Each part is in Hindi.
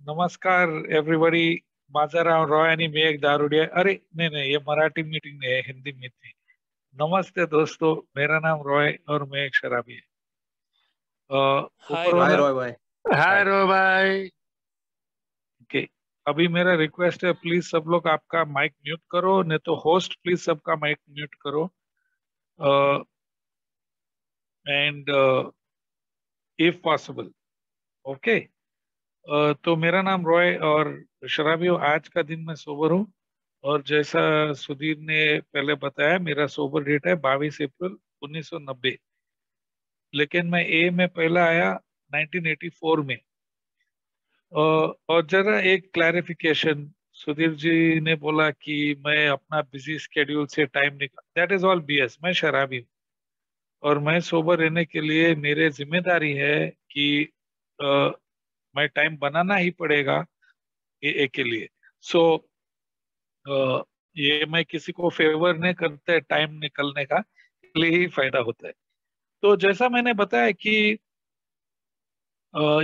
नमस्कार एवरीबॉडी. माझं नाव रॉय आणि मी एक दारुडिया. अरे नहीं नहीं, ये मराठी मीटिंग नहीं है, हिंदी मीटिंग. नमस्ते दोस्तों, मेरा नाम रॉय और मैं एक शराबी है. हाय ऊपर रॉय वाला. हाय रॉय भाई. हाय हाय. रो भाई. ओके. अभी मेरा रिक्वेस्ट है, प्लीज सब लोग आपका माइक म्यूट करो, नहीं तो होस्ट प्लीज सबका माइक म्यूट करो. And if possible. ओके. तो मेरा नाम रॉय और शराबी हूँ. आज का दिन मैं सोबर हूँ. और जैसा सुधीर ने पहले बताया, मेरा सोबर डेट है 22 अप्रैल 1990. लेकिन मैं ए में पहला आया 1984 में. और जरा एक क्लैरिफिकेशन. सुधीर जी ने बोला कि मैं अपना बिजी स्केड्यूल से टाइम निकाल, दैट इज ऑल बीएस. मैं शराबी हूँ और मैं सोबर रहने के लिए मेरे जिम्मेदारी है कि अ, मैं टाइम बनाना ही पड़ेगा ए के लिए. सो ये मैं किसी को फेवर नहीं करते, टाइम निकलने का लिए ही फायदा होता है. तो जैसा मैंने बताया कि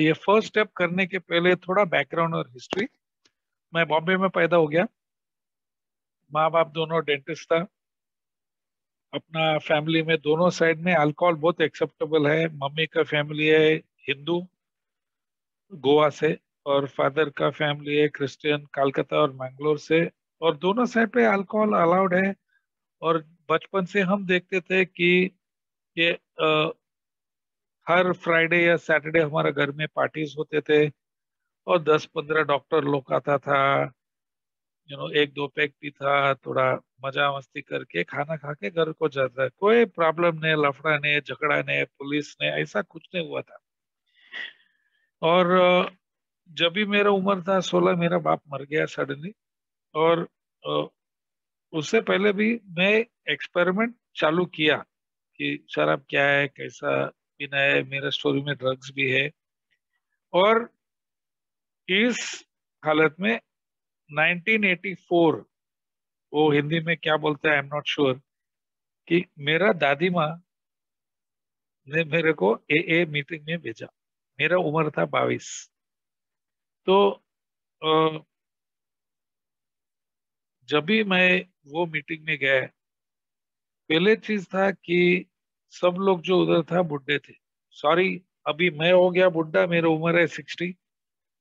ये फर्स्ट स्टेप करने के पहले थोड़ा बैकग्राउंड और हिस्ट्री. मैं बॉम्बे में पैदा हो गया. माँ बाप दोनों डेंटिस्ट था. अपना फैमिली में दोनों साइड में अल्कोहल बहुत एक्सेप्टेबल है. मम्मी का फैमिली है हिंदू, गोवा से. और फादर का फैमिली है क्रिश्चियन, कलकत्ता और मैंगलोर से. और दोनों साइड पे अल्कोहल अलाउड है. और बचपन से हम देखते थे कि ये हर फ्राइडे या सैटरडे हमारे घर में पार्टीज होते थे. और 10-15 डॉक्टर लोग आता था. एक दो पैक भी था. थोड़ा मजा मस्ती करके खाना खा के घर को जाता है. कोई प्रॉब्लम नहीं, लफड़ा नहीं, झगड़ा नहीं, पुलिस ने ऐसा कुछ नहीं हुआ था. और जब भी मेरा उम्र था 16, मेरा बाप मर गया सडनली. और अ, उससे पहले भी मैं एक्सपेरिमेंट चालू किया कि शराब क्या है, कैसा पीना है. मेरा स्टोरी में ड्रग्स भी है. और इस हालत में 1984, वो हिंदी में क्या बोलते हैं आई एम नॉट श्योर, कि मेरा दादी माँ ने मेरे को ए मीटिंग में भेजा. मेरा उम्र था 22. तो अ, जब भी मैं वो मीटिंग में गया, पहले चीज था कि सब लोग जो उधर था बुड्ढे थे. सॉरी, अभी मैं हो गया बुड्ढा, मेरा उम्र है 60.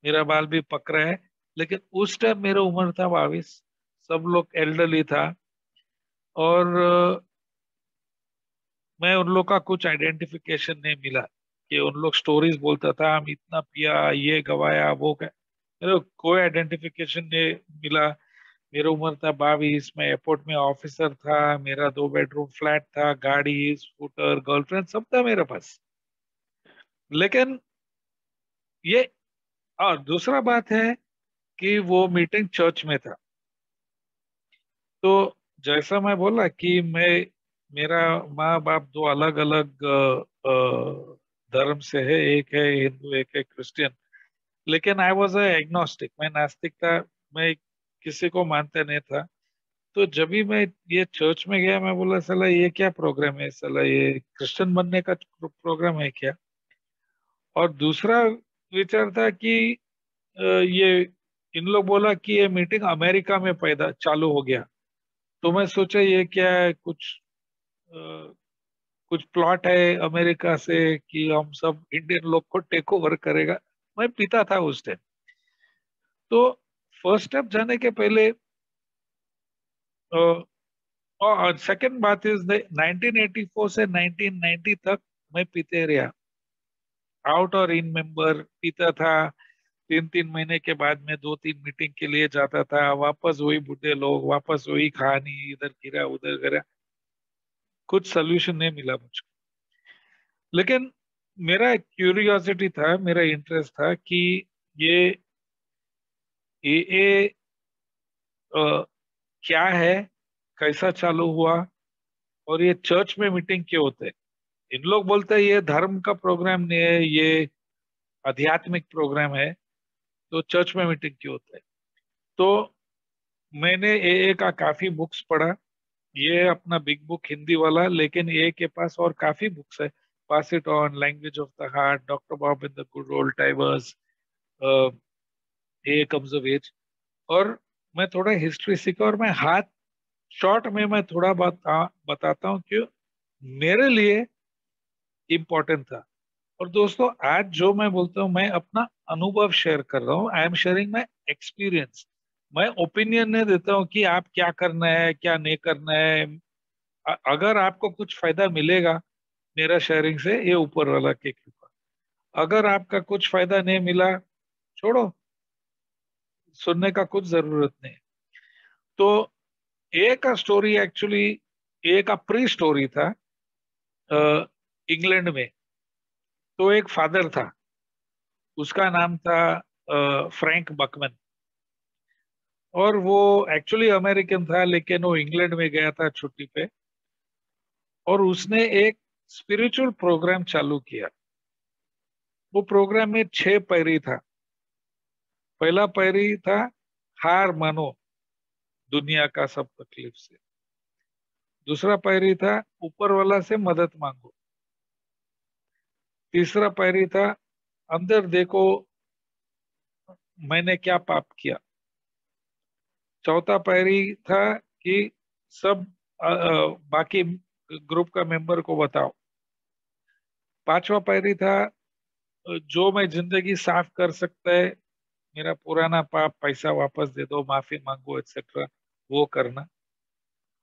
मेरा बाल भी पक रहा है. लेकिन उस टाइम मेरा उम्र था 22. सब लोग एल्डरली था. और मैं उन लोग का कुछ आइडेंटिफिकेशन नहीं मिला. कि उन लोग स्टोरीज बोलता था, हम इतना पिया, ये गवाया, वो क्या. मेरे को कोई आइडेंटिफिकेशन नहीं मिला. मेरा उम्र था 22. मैं एयरपोर्ट में ऑफिसर था. मेरा 2 बेडरूम फ्लैट था, गाड़ी, स्कूटर, गर्लफ्रेंड सब था मेरे पास. लेकिन ये, और दूसरा बात है कि वो मीटिंग चर्च में था. तो जैसा मैं बोला कि मैं, मेरा माँ बाप दो अलग अलग धर्म से है. एक है हिंदू, एक है क्रिश्चियन. लेकिन आई वॉज एग्नोस्टिक, मैं नास्तिक था. मैं किसी को मानता नहीं था. तो जब भी मैं ये चर्च में गया, मैं बोला साला ये क्या प्रोग्राम है, साला ये क्रिश्चियन बनने का प्रोग्राम है क्या. और दूसरा विचार था कि ये, इन लोग बोला कि ये मीटिंग अमेरिका में पैदा चालू हो गया. तो मैं सोचा ये क्या है, अ, कुछ प्लॉट है अमेरिका से कि हम सब इंडियन लोग को टेक ओवर करेगा. मैं पीता था उस टाइम. तो फर्स्ट स्टेप जाने के पहले, और सेकंड बात इज 1984 से 1990 तक मैं पीते रहा. आउट और इन मेंबर पीता था. 3-3 महीने के बाद में 2-3 मीटिंग के लिए जाता था. वापस वही बुढ़े लोग, वापस वही कहानी, इधर गिरा उधर गिरा. कुछ सोल्यूशन नहीं मिला मुझको. लेकिन मेरा क्यूरियोसिटी था, मेरा इंटरेस्ट था कि ये ए क्या है, कैसा चालू हुआ, और ये चर्च में मीटिंग क्यों होते हैं. इन लोग बोलते हैं ये धर्म का प्रोग्राम नहीं है, ये आध्यात्मिक प्रोग्राम है. तो चर्च में मीटिंग क्यों होता है. तो मैंने ए का काफी बुक्स पढ़ा. ये अपना बिग बुक हिंदी वाला, लेकिन ए के पास और काफी बुक्स है. Pass it on, language of the heart, doctor Bob in the good old timers, A comes of age. और मैं थोड़ा हिस्ट्री सीखा, और मैं हाथ शॉर्ट में मैं थोड़ा बताता हूँ कि मेरे लिए इम्पोर्टेंट था। और दोस्तों, आज जो मैं बोलता हूँ, मैं अपना अनुभव शेयर कर रहा हूँ। I am sharing my experience. मैं ओपिनियन नहीं देता हूँ कि आप क्या करना है क्या नहीं करना है। अगर आपको कुछ फायदा मिलेगा मेरा शेयरिंग से, ये ऊपर वाला की कृपा। अगर आपका कुछ फायदा नहीं मिला, छोड़ो, सुनने का कुछ जरूरत नहीं। तो एक स्टोरी एक्चुअली, एक प्री स्टोरी था। इंग्लैंड में तो एक फादर था, उसका नाम था फ्रैंक बकमन। और वो एक्चुअली अमेरिकन था, लेकिन वो इंग्लैंड में गया था छुट्टी पे। और उसने एक स्पिरिचुअल प्रोग्राम चालू किया। वो प्रोग्राम में 6 पैरी था। पहला पैरी था, हार मानो दुनिया का सब तकलीफ से। दूसरा पैरी था, ऊपर वाला से मदद मांगो। तीसरा पैरी था, अंदर देखो मैंने क्या पाप किया। चौथा पैरी था कि सब बाकी ग्रुप का मेंबर को बताओ। पांचवा पैरी था, जो मैं जिंदगी साफ कर सकता है, मेरा पुराना पाप, पैसा वापस दे दो, माफी मांगो, एक्सेट्रा, वो करना।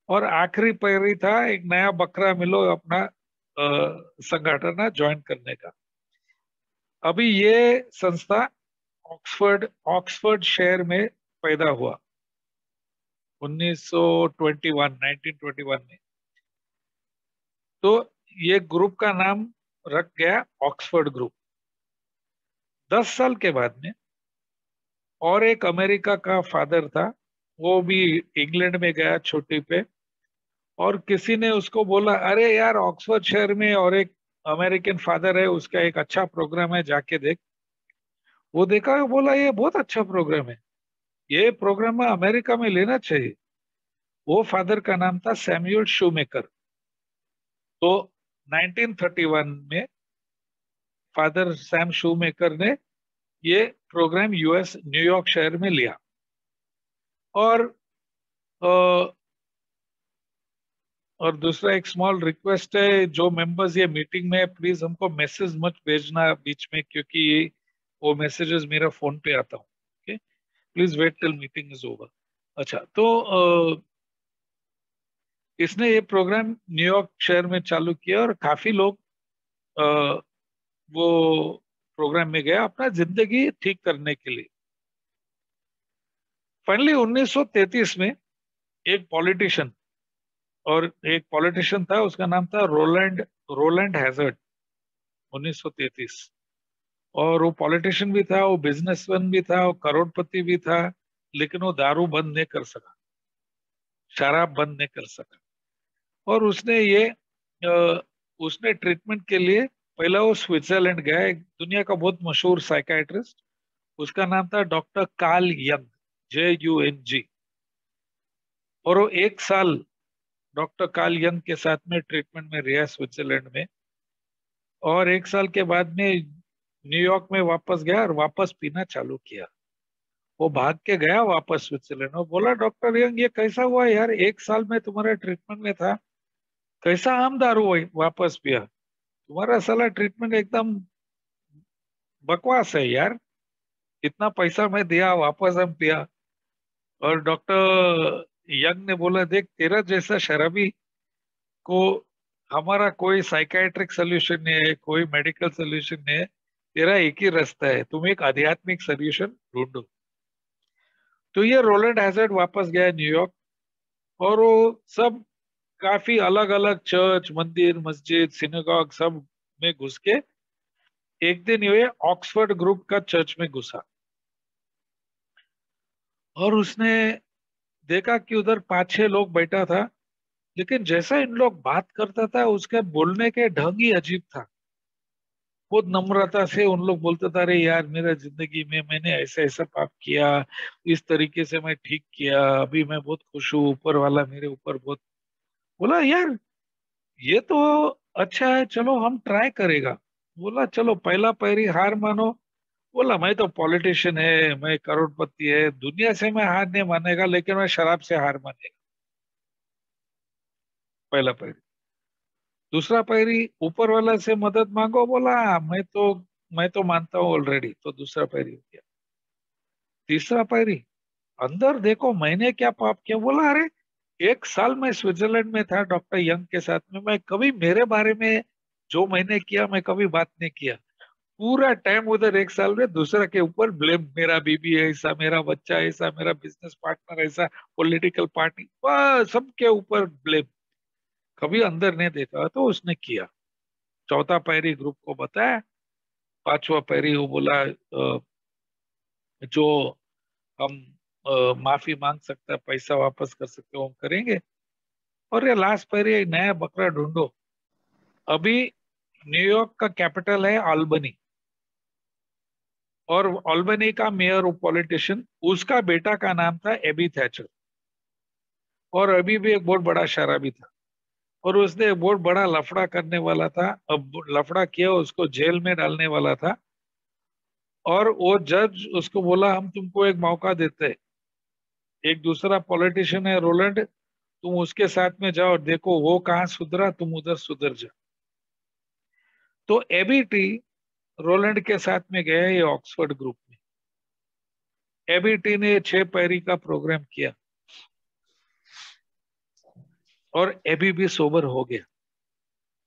और आखिरी पैरी था, एक नया बकरा मिलो अपना संगठन ना ज्वाइन करने का। अभी ये संस्था ऑक्सफोर्ड ऑक्सफोर्ड शहर में पैदा हुआ 1921 में। तो ये ग्रुप का नाम रख गया ऑक्सफोर्ड ग्रुप। 10 साल के बाद में और एक अमेरिका का फादर था, वो भी इंग्लैंड में गया छुट्टी पे। और किसी ने उसको बोला, अरे यार, ऑक्सफोर्ड शहर में और एक अमेरिकन फादर है, उसका एक अच्छा प्रोग्राम है, जाके देख। वो देखा, वो बोला ये बहुत अच्छा प्रोग्राम है, ये प्रोग्राम अमेरिका में लेना चाहिए। वो फादर का नाम था सैमुअल शूमेकर। तो 1931 में फादर सैम शूमेकर ने ये प्रोग्राम यूएस न्यूयॉर्क शहर में लिया। और और दूसरा एक स्मॉल रिक्वेस्ट है, जो मेंबर्स ये मीटिंग में, प्लीज हमको मैसेज मत भेजना बीच में, क्योंकि वो मैसेजेस मेरा फोन पे आता हूँ। Okay, please wait till meeting is over. अच्छा, तो इसने ये प्रोग्राम न्यूयॉर्क शहर में चालू किया, और काफी लोग अ, वो प्रोग्राम में गया अपना जिंदगी ठीक करने के लिए। फाइनली 1933 में एक पॉलिटिशियन, और एक पॉलिटिशियन था, उसका नाम था रोलैंड रोलैंड हैजर्ड। 1933। और वो पॉलिटिशियन भी था, वो बिजनेसमैन भी था, वो करोड़पति भी था। लेकिन वो दारू बंद नहीं कर सका, शराब बंद नहीं कर सका। और उसने ट्रीटमेंट के लिए पहला वो स्विट्जरलैंड गया। एक दुनिया का बहुत मशहूर साइकाइट्रिस्ट, उसका नाम था डॉक्टर कार्ल यंग, JUNG। और वो 1 साल डॉक्टर कार्ल यंग के साथ में ट्रीटमेंट में रहा स्विट्जरलैंड में। और 1 साल के बाद में न्यूयॉर्क में वापस गया और वापस पीना चालू किया। वो भाग के गया वापस स्विट्जरलैंड और बोला, डॉक्टर यंग, ये कैसा हुआ यार, 1 साल में तुम्हारे ट्रीटमेंट में था, कैसा आम दारू वापस पिया? तुम्हारा साला ट्रीटमेंट एकदम बकवास है यार, इतना पैसा मैं दिया, वापस हम पिया। और डॉक्टर यंग ने बोला, देख, तेरा जैसा शराबी को हमारा कोई साइकाइट्रिक सोल्यूशन नहीं है, कोई मेडिकल सोल्यूशन नहीं है। तेरा एक ही रास्ता है, तुम एक आध्यात्मिक सोल्यूशन ढूंढो। तो ये रोलैंड हैजर्ड वापस गया न्यूयॉर्क। और वो सब काफी अलग अलग चर्च, मंदिर, मस्जिद, सिनेगॉग सब में घुस के एक दिन ये ऑक्सफोर्ड ग्रुप का चर्च में घुसा। और उसने देखा कि उधर 5-6 लोग बैठा था, लेकिन जैसा इन लोग बात करता था, उसके बोलने के ढंग ही अजीब था। बहुत नम्रता से उन लोग बोलते था, अरे यार, मेरा जिंदगी में मैंने ऐसा ऐसा पाप किया, इस तरीके से मैं ठीक किया, अभी मैं बहुत खुश हूँ, ऊपर वाला मेरे ऊपर बहुत। बोला, यार, ये तो अच्छा है, चलो हम ट्राई करेगा। बोला, चलो, पहला पैरी हार मानो, बोला मैं तो पॉलिटिशियन है, मैं करोड़पति है, दुनिया से मैं हार नहीं मानेगा, लेकिन मैं शराब से हार मानेगा। पहला पैरी। दूसरा पैरी, ऊपर वाला से मदद मांगो, बोला मैं तो मानता हूँ ऑलरेडी, तो दूसरा पैरी हो गया। तीसरा पैरी, अंदर देखो मैंने क्या पाप किया, बोला अरे 1 साल मैं स्विट्जरलैंड में था डॉक्टर यंग के साथ में, मैं कभी मेरे बारे में जो मैंने किया मैं कभी बात नहीं किया। पूरा टाइम उधर 1 साल में दूसरा के ऊपर ब्लेम, मेरा बीबी ऐसा, मेरा बच्चा ऐसा, मेरा बिजनेस पार्टनर ऐसा, पॉलिटिकल पार्टी, बस सबके ऊपर ब्लेम। कभी अंदर नहीं देखा तो उसने किया। चौथा पैरी ग्रुप को बताया। पांचवा पैरी वो बोला जो हम माफी मांग सकते हैं, पैसा वापस कर सकते हो हम करेंगे। और ये लास्ट पैरी, एक नया बकरा ढूंढो। अभी न्यूयॉर्क का कैपिटल है आल्बनी, और ऑल्बनी का मेयर पॉलिटिशियन, उसका बेटा का नाम था एबी थैचर। और अभी भी एक बहुत बड़ा शराबी था, और उसने एक बहुत बड़ा लफड़ा करने वाला था। अब लफड़ा किया, उसको जेल में डालने वाला था। और वो जज उसको बोला हम तुमको एक मौका देते हैं, एक दूसरा पॉलिटिशियन है रोलैंड, तुम उसके साथ में जाओ, देखो वो कहाँ सुधरा, तुम उधर सुधर जाओ। तो एबीटी रोलैंड के साथ में गया ये ऑक्सफोर्ड ग्रुप में। एबीटी ने 6 पैरी का प्रोग्राम किया, और एबी भी सोबर हो गया।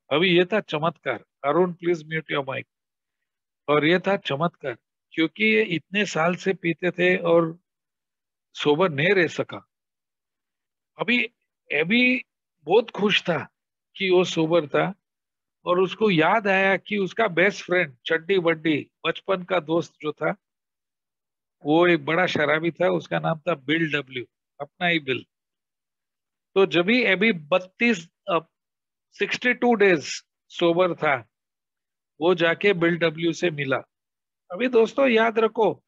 अभी ये था चमत्कार। Arun please mute your mic. और ये था चमत्कार, क्योंकि ये इतने साल से पीते थे और सोबर नहीं रह सका। अभी एबी बहुत खुश था कि वो सोबर था, और उसको याद आया कि उसका बेस्ट फ्रेंड चड्डी बड्डी बचपन का दोस्त जो था, वो एक बड़ा शराबी था, उसका नाम था बिल डब्ल्यू, अपना ही बिल। तो जब भी एबी 62 डेज सोबर था, वो जाके बिल डब्ल्यू से मिला। अभी दोस्तों याद रखो,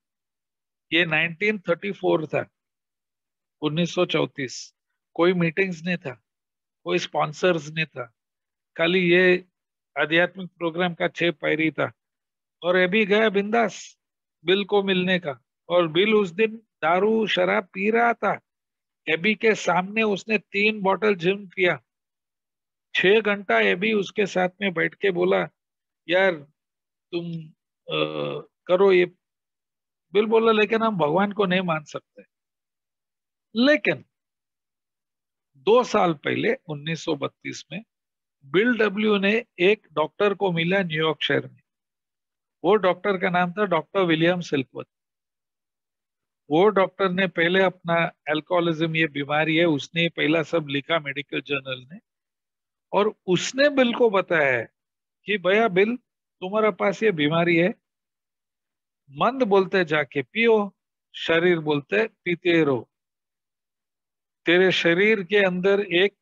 ये 1934 था, 1934। कोई मीटिंग्स नहीं था, कोई स्पॉन्सर्स नहीं था, खाली ये आध्यात्मिक प्रोग्राम का 6 पैरी था। और ये भी गया बिंदास बिल को मिलने का। और बिल उस दिन दारू शराब पी रहा था। एबी के सामने उसने 3 बॉटल जिम पिया। 6 घंटा एबी उसके साथ में बैठ के बोला, यार तुम करो ये। बिल बोला लेकिन हम भगवान को नहीं मान सकते। लेकिन 2 साल पहले 1932 में बिल डब्ल्यू ने एक डॉक्टर को मिला न्यूयॉर्क शहर में। वो डॉक्टर का नाम था डॉक्टर विलियम सिल्कवर्थ। वो डॉक्टर ने पहले अपना अल्कोहलिज्म, ये बीमारी है, उसने पहला सब लिखा मेडिकल जर्नल ने। और उसने बिल को बताया है कि भैया बिल, तुम्हारे पास ये बीमारी है, मंद बोलते जाके पियो, शरीर बोलते पीते रहो। तेरे शरीर के अंदर एक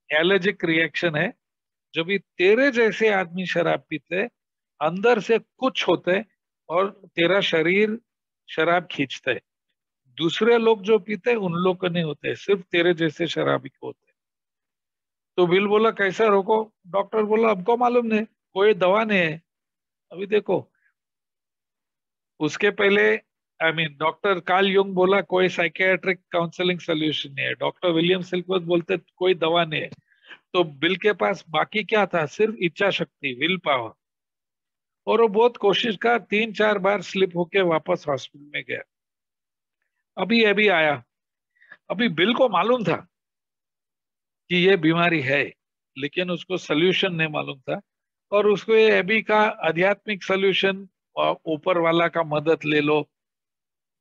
एलर्जिक रिएक्शन है। जब भी तेरे जैसे आदमी शराब पीते, अंदर से कुछ होते, और तेरा शरीर शराब खींचता है। दूसरे लोग जो पीते उन लोग को नहीं होते, सिर्फ तेरे जैसे शराबी को होते। तो बिल बोला कैसा रोको। डॉक्टर बोला हमको मालूम नहीं, कोई दवा नहीं है। अभी देखो, उसके पहले डॉक्टर कार्ल युंग बोला कोई साइकियाट्रिक काउंसलिंग सोल्यूशन नहीं है। डॉक्टर विलियम सिल्कवर्थ बोलते कोई दवा नहीं है। तो बिल के पास बाकी क्या था, सिर्फ इच्छा शक्ति, विल पावर। और वो बहुत कोशिश का 3-4 बार स्लिप होके वापस हॉस्पिटल में गया। अभी आया। अभी बिल को मालूम था कि ये बीमारी है, लेकिन उसको सोल्यूशन नहीं मालूम था। और उसको ये अभी का आध्यात्मिक सोल्यूशन, ऊपर वाला का मदद ले लो,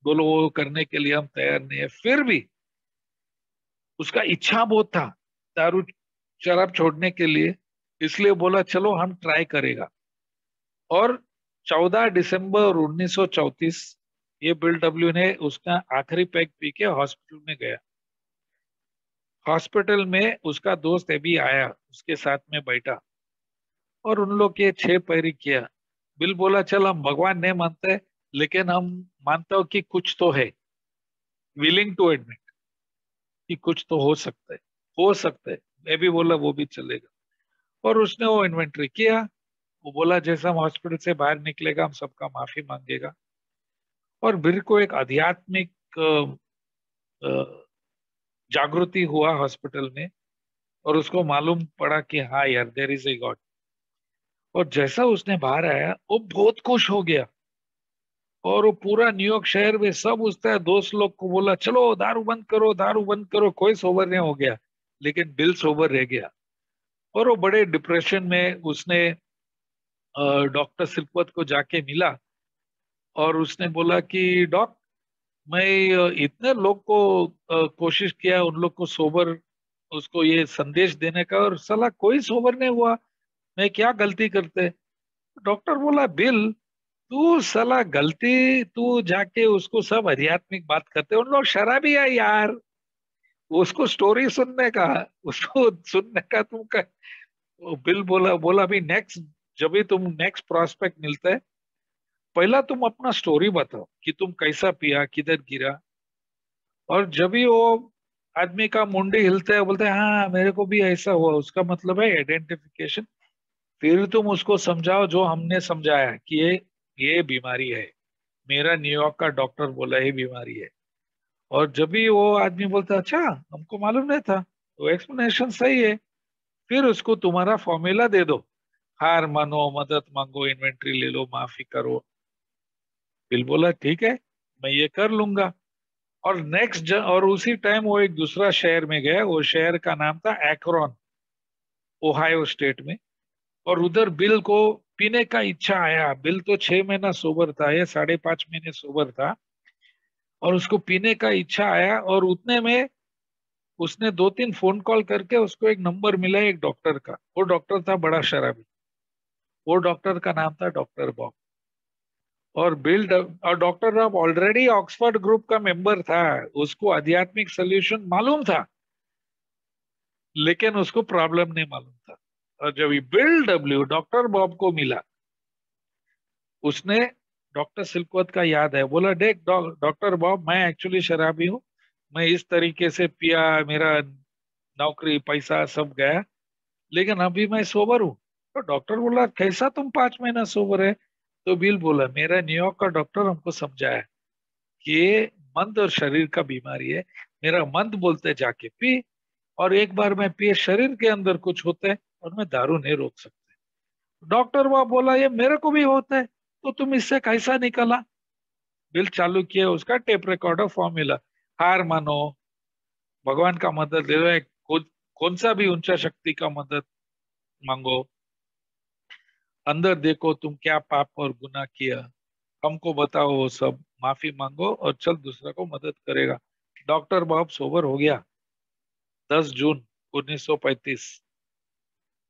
बोलो वो करने के लिए हम तैयार नहीं है। फिर भी उसका इच्छा बहुत था दारू शराब छोड़ने के लिए, इसलिए बोला चलो हम ट्राई करेगा। और 14 दिसंबर 1934 ये बिल डब्ल्यू ने उसका आखिरी पैक पी के हॉस्पिटल में गया। हॉस्पिटल में उसका दोस्त अभी आया, उसके साथ में बैठा, और उन लोग के 6 पैरी किया। बिल बोला चल हम भगवान नहीं मानते, लेकिन हम मानते हो कि कुछ तो है, विलिंग टू एडमिट कि कुछ तो हो सकता है, हो सकता है। मैं भी बोला वो भी चलेगा। और उसने वो इन्वेंटरी किया। वो बोला जैसा हम हॉस्पिटल से बाहर निकलेगा हम सबका माफी मांगेगा। और बिल को एक आध्यात्मिक अ, जागृति हुआ हॉस्पिटल में, और उसको मालूम पड़ा कि हाँ यार, देयर इज ए गॉड। और जैसा उसने बाहर आया वो बहुत खुश हो गया, और वो पूरा न्यूयॉर्क शहर में सब उसका दोस्त लोग को बोला चलो दारू बंद करो, दारू बंद करो। कोई सोबर नहीं हो गया, लेकिन बिल सोबर रह गया। और वो बड़े डिप्रेशन में उसने डॉक्टर सिलवत को जाके मिला, और उसने बोला कि डॉक, मैं इतने लोग को कोशिश किया उन लोग को सोबर, उसको ये संदेश देने का, और साला कोई सोबर नहीं हुआ। मैं क्या गलती करते? डॉक्टर बोला बिल, तू साला गलती, तू जाके उसको सब आध्यात्मिक बात करते, उन लोग शराबी है यार, उसको स्टोरी सुनने का, उसको सुनने का तुम। वो बिल बोला बोला भी नेक्स्ट, जब भी तुम नेक्स्ट प्रॉस्पेक्ट मिलता है, पहला तुम अपना स्टोरी बताओ कि तुम कैसा पिया, किधर गिरा। और जब भी वो आदमी का मुंडी हिलता है, बोलते हैं हाँ मेरे को भी ऐसा हुआ, उसका मतलब है आइडेंटिफिकेशन। फिर तुम उसको समझाओ जो हमने समझाया कि ये बीमारी है, मेरा न्यूयॉर्क का डॉक्टर बोला ये बीमारी है। और जब भी वो आदमी बोलता है अच्छा हमको मालूम नहीं था, तो एक्सप्लेनेशन सही है, फिर उसको तुम्हारा फॉर्मूला दे दो, हार मानो, मदद मांगो, इन्वेंट्री ले लो, माफी करो। बिल बोला ठीक है, मैं ये कर लूंगा। और और उसी टाइम वो एक दूसरा शहर में गया, वो शहर का नाम था एक्रोन, ओहायो स्टेट में। और उधर बिल को पीने का इच्छा आया। बिल तो 6 महीना सोबर था, ये 5.5 महीने सोबर था, और उसको पीने का इच्छा आया। और उतने में उसने 2-3 फोन कॉल करके उसको एक नंबर मिला एक डॉक्टर का। वो डॉक्टर था बड़ा शराबी, वो डॉक्टर का नाम था डॉक्टर बॉब। और और doctor Rob already Oxford group का मेंबर था, उसको आध्यात्मिक सोल्यूशन मालूम था, लेकिन उसको प्रॉब्लम नहीं मालूम था। और जब ये बिल डब्ल्यू डॉक्टर बॉब को मिला, उसने डॉक्टर सिलकवत का याद है, बोला देख डॉक्टर बॉब, मैं एक्चुअली शराबी हूँ, मैं इस तरीके से पिया, मेरा नौकरी पैसा सब गया, लेकिन अभी मैं सोबर हूँ। तो डॉक्टर बोला कैसा तुम 5 महीना सोबर है? तो बिल बोला मेरा न्यूयॉर्क का डॉक्टर हमको समझाया कि ये मंद और शरीर का बीमारी है। मेरा मंद बोलते जाके पी, और एक बार मैं पिए शरीर के अंदर कुछ होता है, और मैं दारू नहीं रोक सकता। डॉक्टर वह बोला ये मेरे को भी होता है, तो तुम इससे कैसा निकला? बिल चालू किया उसका टेप रिकॉर्डर फॉर्मूला, हार मानो, भगवान का मदद ले लो, कौन सा भी ऊंचा शक्ति का मदद मांगो, अंदर देखो तुम क्या पाप और गुनाह किया, हमको बताओ वो सब, माफी मांगो, और चल दूसरा को मदद करेगा। डॉक्टर बॉब सोबर हो गया 10 जून 1935।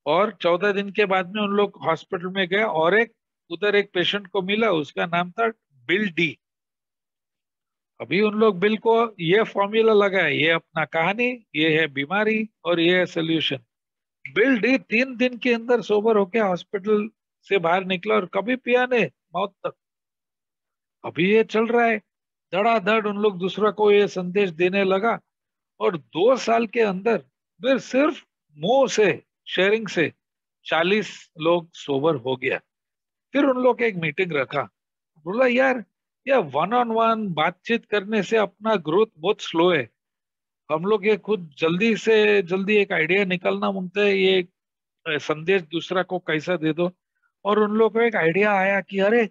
और 14 दिन के बाद में उन लोग हॉस्पिटल में गए, और एक उधर एक पेशेंट को मिला, उसका नाम था बिल डी। अभी उन लोग बिल को ये फॉर्मूला लगा है, ये अपना कहानी, ये है बीमारी, और ये है सोल्यूशन। बिल डी 3 दिन के अंदर सोबर होके हॉस्पिटल से बाहर निकला, और कभी पिया नहीं, मौत तक। अभी ये चल रहा है, धड़ाधड़ उन लोग दूसरा को ये संदेश देने लगा। और 2 साल के अंदर फिर सिर्फ मुंह से, शेयरिंग से 40 लोग सोबर हो गया। फिर उन लोग एक मीटिंग रखा, बोला यार ये वन ऑन वन बातचीत करने से अपना ग्रोथ बहुत स्लो है, हम लोग ये खुद जल्दी से जल्दी एक आइडिया निकलना मांगते हैं, ये संदेश दूसरा को कैसा दे दो। और उन लोग को एक आइडिया आया कि अरे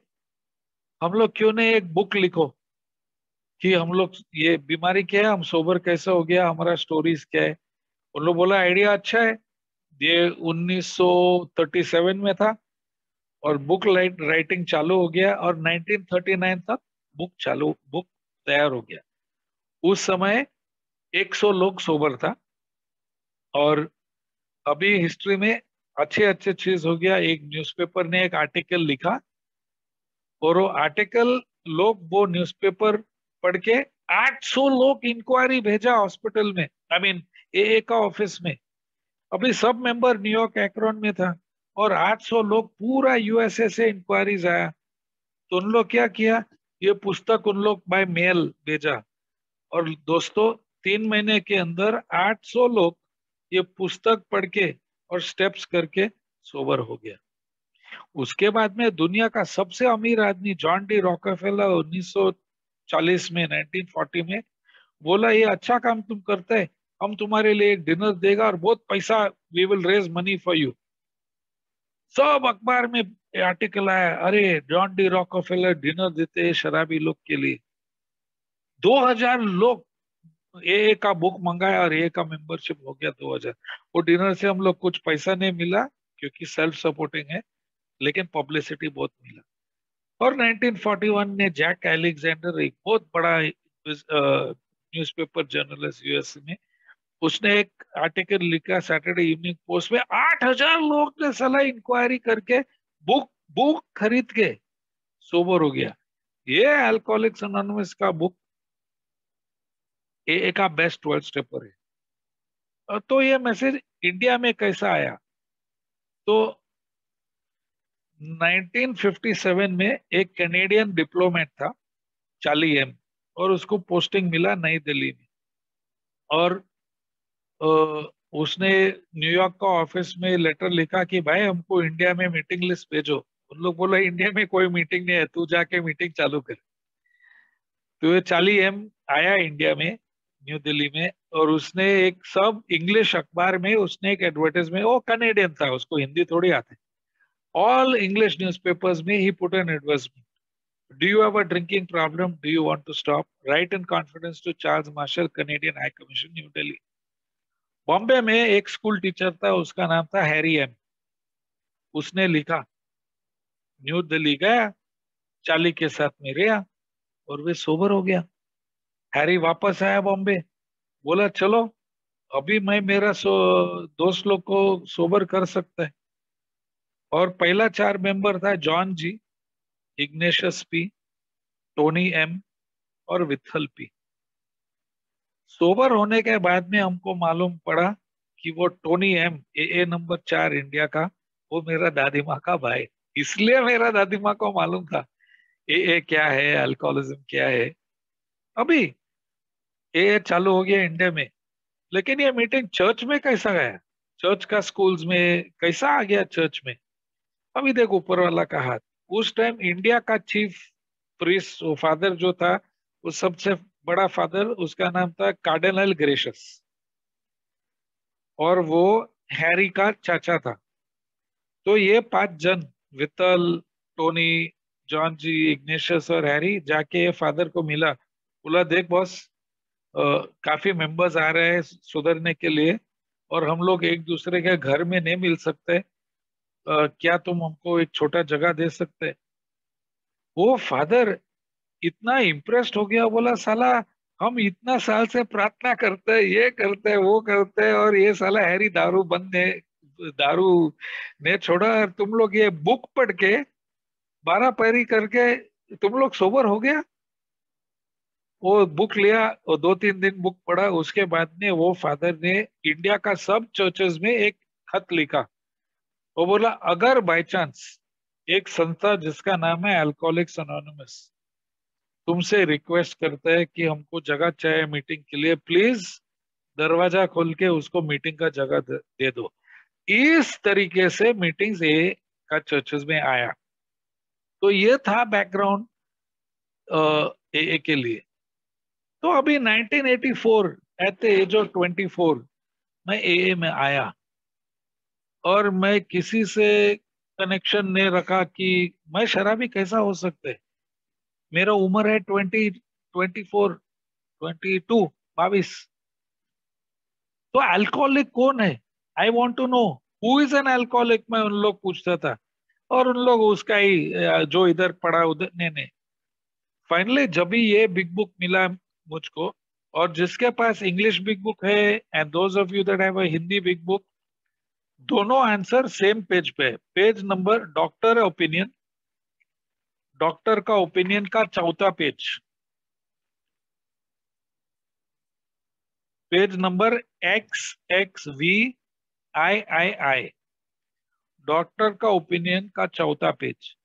हम लोग क्यों नहीं एक बुक लिखो, कि हम लोग ये बीमारी क्या है, हम सोबर कैसे हो गया, हमारा स्टोरीज क्या है। उन लोग बोला आइडिया अच्छा है। ये 1937 में था, और बुक राइटिंग चालू हो गया, और 1939 तक बुक तैयार हो गया। उस समय 100 लोग सोबर था। और अभी हिस्ट्री में अच्छे अच्छे चीज हो गया, एक न्यूज़पेपर ने एक आर्टिकल लिखा, और वो आर्टिकल लोग वो न्यूज़पेपर पढ़ के 800 लोग इंक्वायरी भेजा हॉस्पिटल में, आई मीन ए का ऑफिस में। अभी सब मेंबर न्यूयॉर्क एक्रोन में था, और 800 लोग पूरा यूएसए से इंक्वायरीज आया। तो उन लोग क्या किया, ये पुस्तक उन लोग बाय मेल भेजा। और दोस्तों 3 महीने के अंदर 800 लोग ये पुस्तक पढ़ के और स्टेप्स करके सोबर हो गया। उसके बाद में दुनिया का सबसे अमीर आदमी जॉन डी रॉकफेलर 1940 में, 1940 में बोला ये अच्छा काम तुम करते हैं, हम तुम्हारे लिए एक डिनर देगा और बहुत पैसा, we will raise money for you. सब अखबार में आर्टिकल आया, अरे जॉन डी रॉकफेलर डिनर देते हैं शराबी लोग के लिए। 2000 लोग ए का बुक मंगाया और ए का मेंबरशिप हो गया 2000। वो डिनर से हम लोग कुछ पैसा नहीं मिला क्योंकि सेल्फ सपोर्टिंग है, लेकिन पब्लिसिटी बहुत मिला। और 1941 में जैक अलेक्जेंडर, एक बहुत बड़ा न्यूज़पेपर जर्नलिस्ट यूएस में, उसने एक आर्टिकल लिखा सैटरडे इवनिंग पोस्ट में, 8000 लोग ने साला इंक्वायरी करके बुक बुक खरीद के सोबर हो गया। ये अल्कोहलिक्स अनोनिमस का बुक ए का बेस्ट 12 स्टेपर है। तो ये मैसेज इंडिया में कैसा आया? तो 1957 में एक कैनेडियन डिप्लोमेट था, चार्ली एम, और उसको पोस्टिंग मिला नई दिल्ली में। और अ, उसने न्यूयॉर्क का ऑफिस में लेटर लिखा कि भाई हमको इंडिया में मीटिंग लिस्ट भेजो। उन लोग बोला इंडिया में कोई मीटिंग नहीं है, तू जाके मीटिंग चालू कर। तो ये चार्ली एम आया इंडिया में, न्यू दिल्ली में, और उसने एक सब इंग्लिश अखबार में उसने एक एडवर्टाइजमेंट, वो कनेडियन था, उसको हिंदी थोड़ी आती, ऑल इंग्लिश न्यूज़पेपर्स में ही put an advertisement, do you have a drinking problem, do you want to stop, write in confidence to Charles Marshall, Canadian high commission, New Delhi. Bombay में एक स्कूल टीचर था, उसका नाम था हैरी एम। उसने लिखा, न्यू दिल्ली गया, चार्ली के साथ में रहा और वे सोबर हो गया। हैरी वापस आया बॉम्बे, बोला चलो अभी मैं मेरा दोस्त लोग को सोबर कर सकता है। और पहला 4 मेंबर था, जॉन जी, इग्नेशियस पी, टोनी एम और विथल पी। सोबर होने के बाद में हमको मालूम पड़ा कि वो टोनी एम, ए नंबर 4 इंडिया का, वो मेरा दादी माँ का भाई। इसलिए मेरा दादी माँ को मालूम था ए क्या है, अल्कोहलिज्म क्या है। अभी ए चालू हो गया इंडिया में, लेकिन ये मीटिंग चर्च में कैसा गया? चर्च का स्कूल्स में कैसा आ गया चर्च में? अभी देखो ऊपर वाला का हाथ। उस टाइम इंडिया का चीफ प्रीस्ट फादर जो था, वो सबसे बड़ा फादर, उसका नाम था कार्डिनल ग्रेशियस, और वो हैरी का चाचा था। तो ये 5 जन, वितल, टोनी, जॉन जी, इग्नेशियस और हैरी, जाके ये फादर को मिला, बोला देख बॉस, अ, काफी मेंबर्स आ रहे हैं सुधरने के लिए, और हम लोग एक दूसरे के घर में नहीं मिल सकते, क्या तुम हमको एक छोटा जगह दे सकते हैं? वो फादर इतना इम्प्रेस्ड हो गया, बोला साला हम इतना साल से प्रार्थना करते हैं, ये करते हैं, वो करते हैं, और ये साला हैरी दारू बंद ने, दारू ने छोड़ा, और तुम लोग ये बुक पढ़ के 12 पैरी करके तुम लोग सोबर हो गया। वो बुक लिया और 2-3 दिन बुक पढ़ा, उसके बाद में वो फादर ने इंडिया का सब चर्चेस में एक खत लिखा। वो बोला अगर बाय चांस एक संस्था जिसका नाम है अल्कोहलिक्स अनोनिमस तुमसे रिक्वेस्ट करता है कि हमको जगह चाहिए मीटिंग के लिए, प्लीज दरवाजा खोल के उसको मीटिंग का जगह दे दो। इस तरीके से मीटिंग्स ए का चर्चेस में आया। तो ये था बैकग्राउंड ए के लिए। तो अभी 1984 एट द एज ऑफ 24 मैं ए में आया, और मैं किसी से कनेक्शन नहीं रखा कि मैं शराबी कैसा हो सकता है। मेरा उम्र है 24, 22, 22। तो अल्कोहलिक कौन है? I want to know who is an alcoholic, मैं उन लोग पूछता था, और उन लोग उसका ही जो इधर पड़ा उधर, नहीं। फाइनली जब भी ये बिग बुक मिला मुझको, और जिसके पास इंग्लिश बिग बुक है and those of you that have a Hindi big book, दोनों आंसर सेम पेज पे है। Page number doctor opinion, doctor का ओपिनियन का 4था page, page number XXVIII, doctor का ओपिनियन का 4था पेज।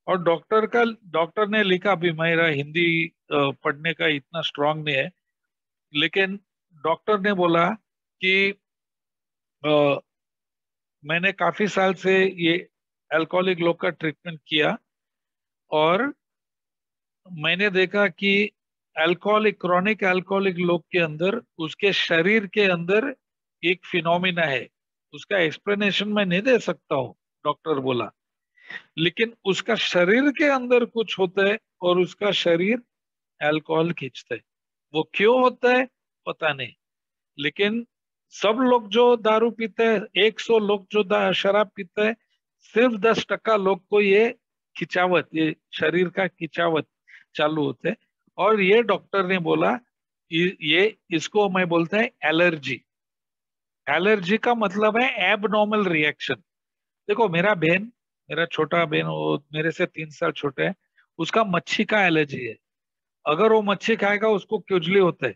और डॉक्टर ने लिखा, भी मेरा हिंदी पढ़ने का इतना स्ट्रांग नहीं है, लेकिन डॉक्टर ने बोला कि अ, मैंने काफी साल से ये अल्कोहलिक लोग का ट्रीटमेंट किया, और मैंने देखा कि अल्कोहलिक, क्रॉनिक अल्कोहलिक लोग के अंदर, उसके शरीर के अंदर एक फिनोमिना है, उसका एक्सप्लेनेशन मैं नहीं दे सकता हूँ, डॉक्टर बोला, लेकिन उसका शरीर के अंदर कुछ होता है और उसका शरीर अल्कोहल खींचता है। वो क्यों होता है पता नहीं, लेकिन सब लोग जो दारू पीते हैं, 100 लोग जो शराब पीते हैं, सिर्फ 10% लोग को ये खिंचावत, ये शरीर का खिंचावत चालू होते हैं। और ये डॉक्टर ने बोला, ये इसको मैं बोलता है एलर्जी। एलर्जी का मतलब है एबनॉर्मल रिएक्शन। देखो मेरा छोटा बहन, वो मेरे से 3 साल छोटे है, उसका मच्छी का एलर्जी है। अगर वो मच्छी खाएगा उसको खुजली होता है।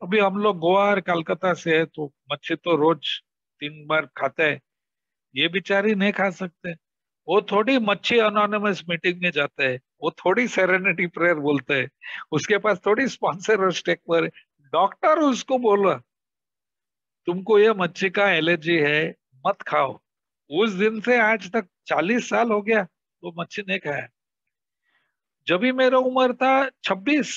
अभी हम लोग गोवा और कलकत्ता से है, तो मच्छी तो रोज 3 बार खाते हैं, ये बेचारी नहीं खा सकते। वो थोड़ी मच्छी अनोनिमस मीटिंग में जाते हैं, वो थोड़ी सेरेनिटी प्रेयर बोलते हैं, उसके पास थोड़ी स्पॉन्सर और स्टेक पर। डॉक्टर उसको बोला तुमको ये मच्छी का एलर्जी है, मत खाओ। उस दिन से आज तक 40 साल हो गया वो मच्छी नहीं खाया। जब भी मेरा उम्र था 26,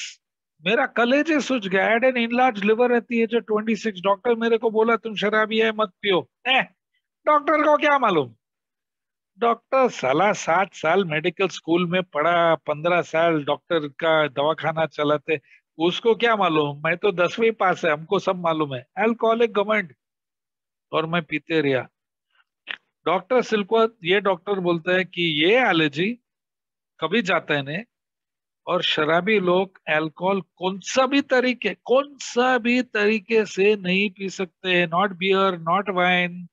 मेरा कलेजे सूज गया, had an enlarge liver at the age of 26। Doctor मेरे को बोला तुम शराबी है मत पियो। डॉक्टर को क्या मालूम। डॉक्टर साला 7 साल मेडिकल स्कूल में पढ़ा, 15 साल डॉक्टर का दवाखाना चलाते, उसको क्या मालूम। मैं तो 10वीं पास है, हमको सब मालूम है। अल्कोहलिक गवर्नमेंट, और मैं पीते रहा। डॉक्टर सिल्कवर्थ, ये डॉक्टर बोलता है कि ये एलर्जी कभी जाता है नहीं, और शराबी लोग अल्कोहल कौन सा भी तरीके से नहीं पी सकते। नॉट बियर, नॉट वाइन,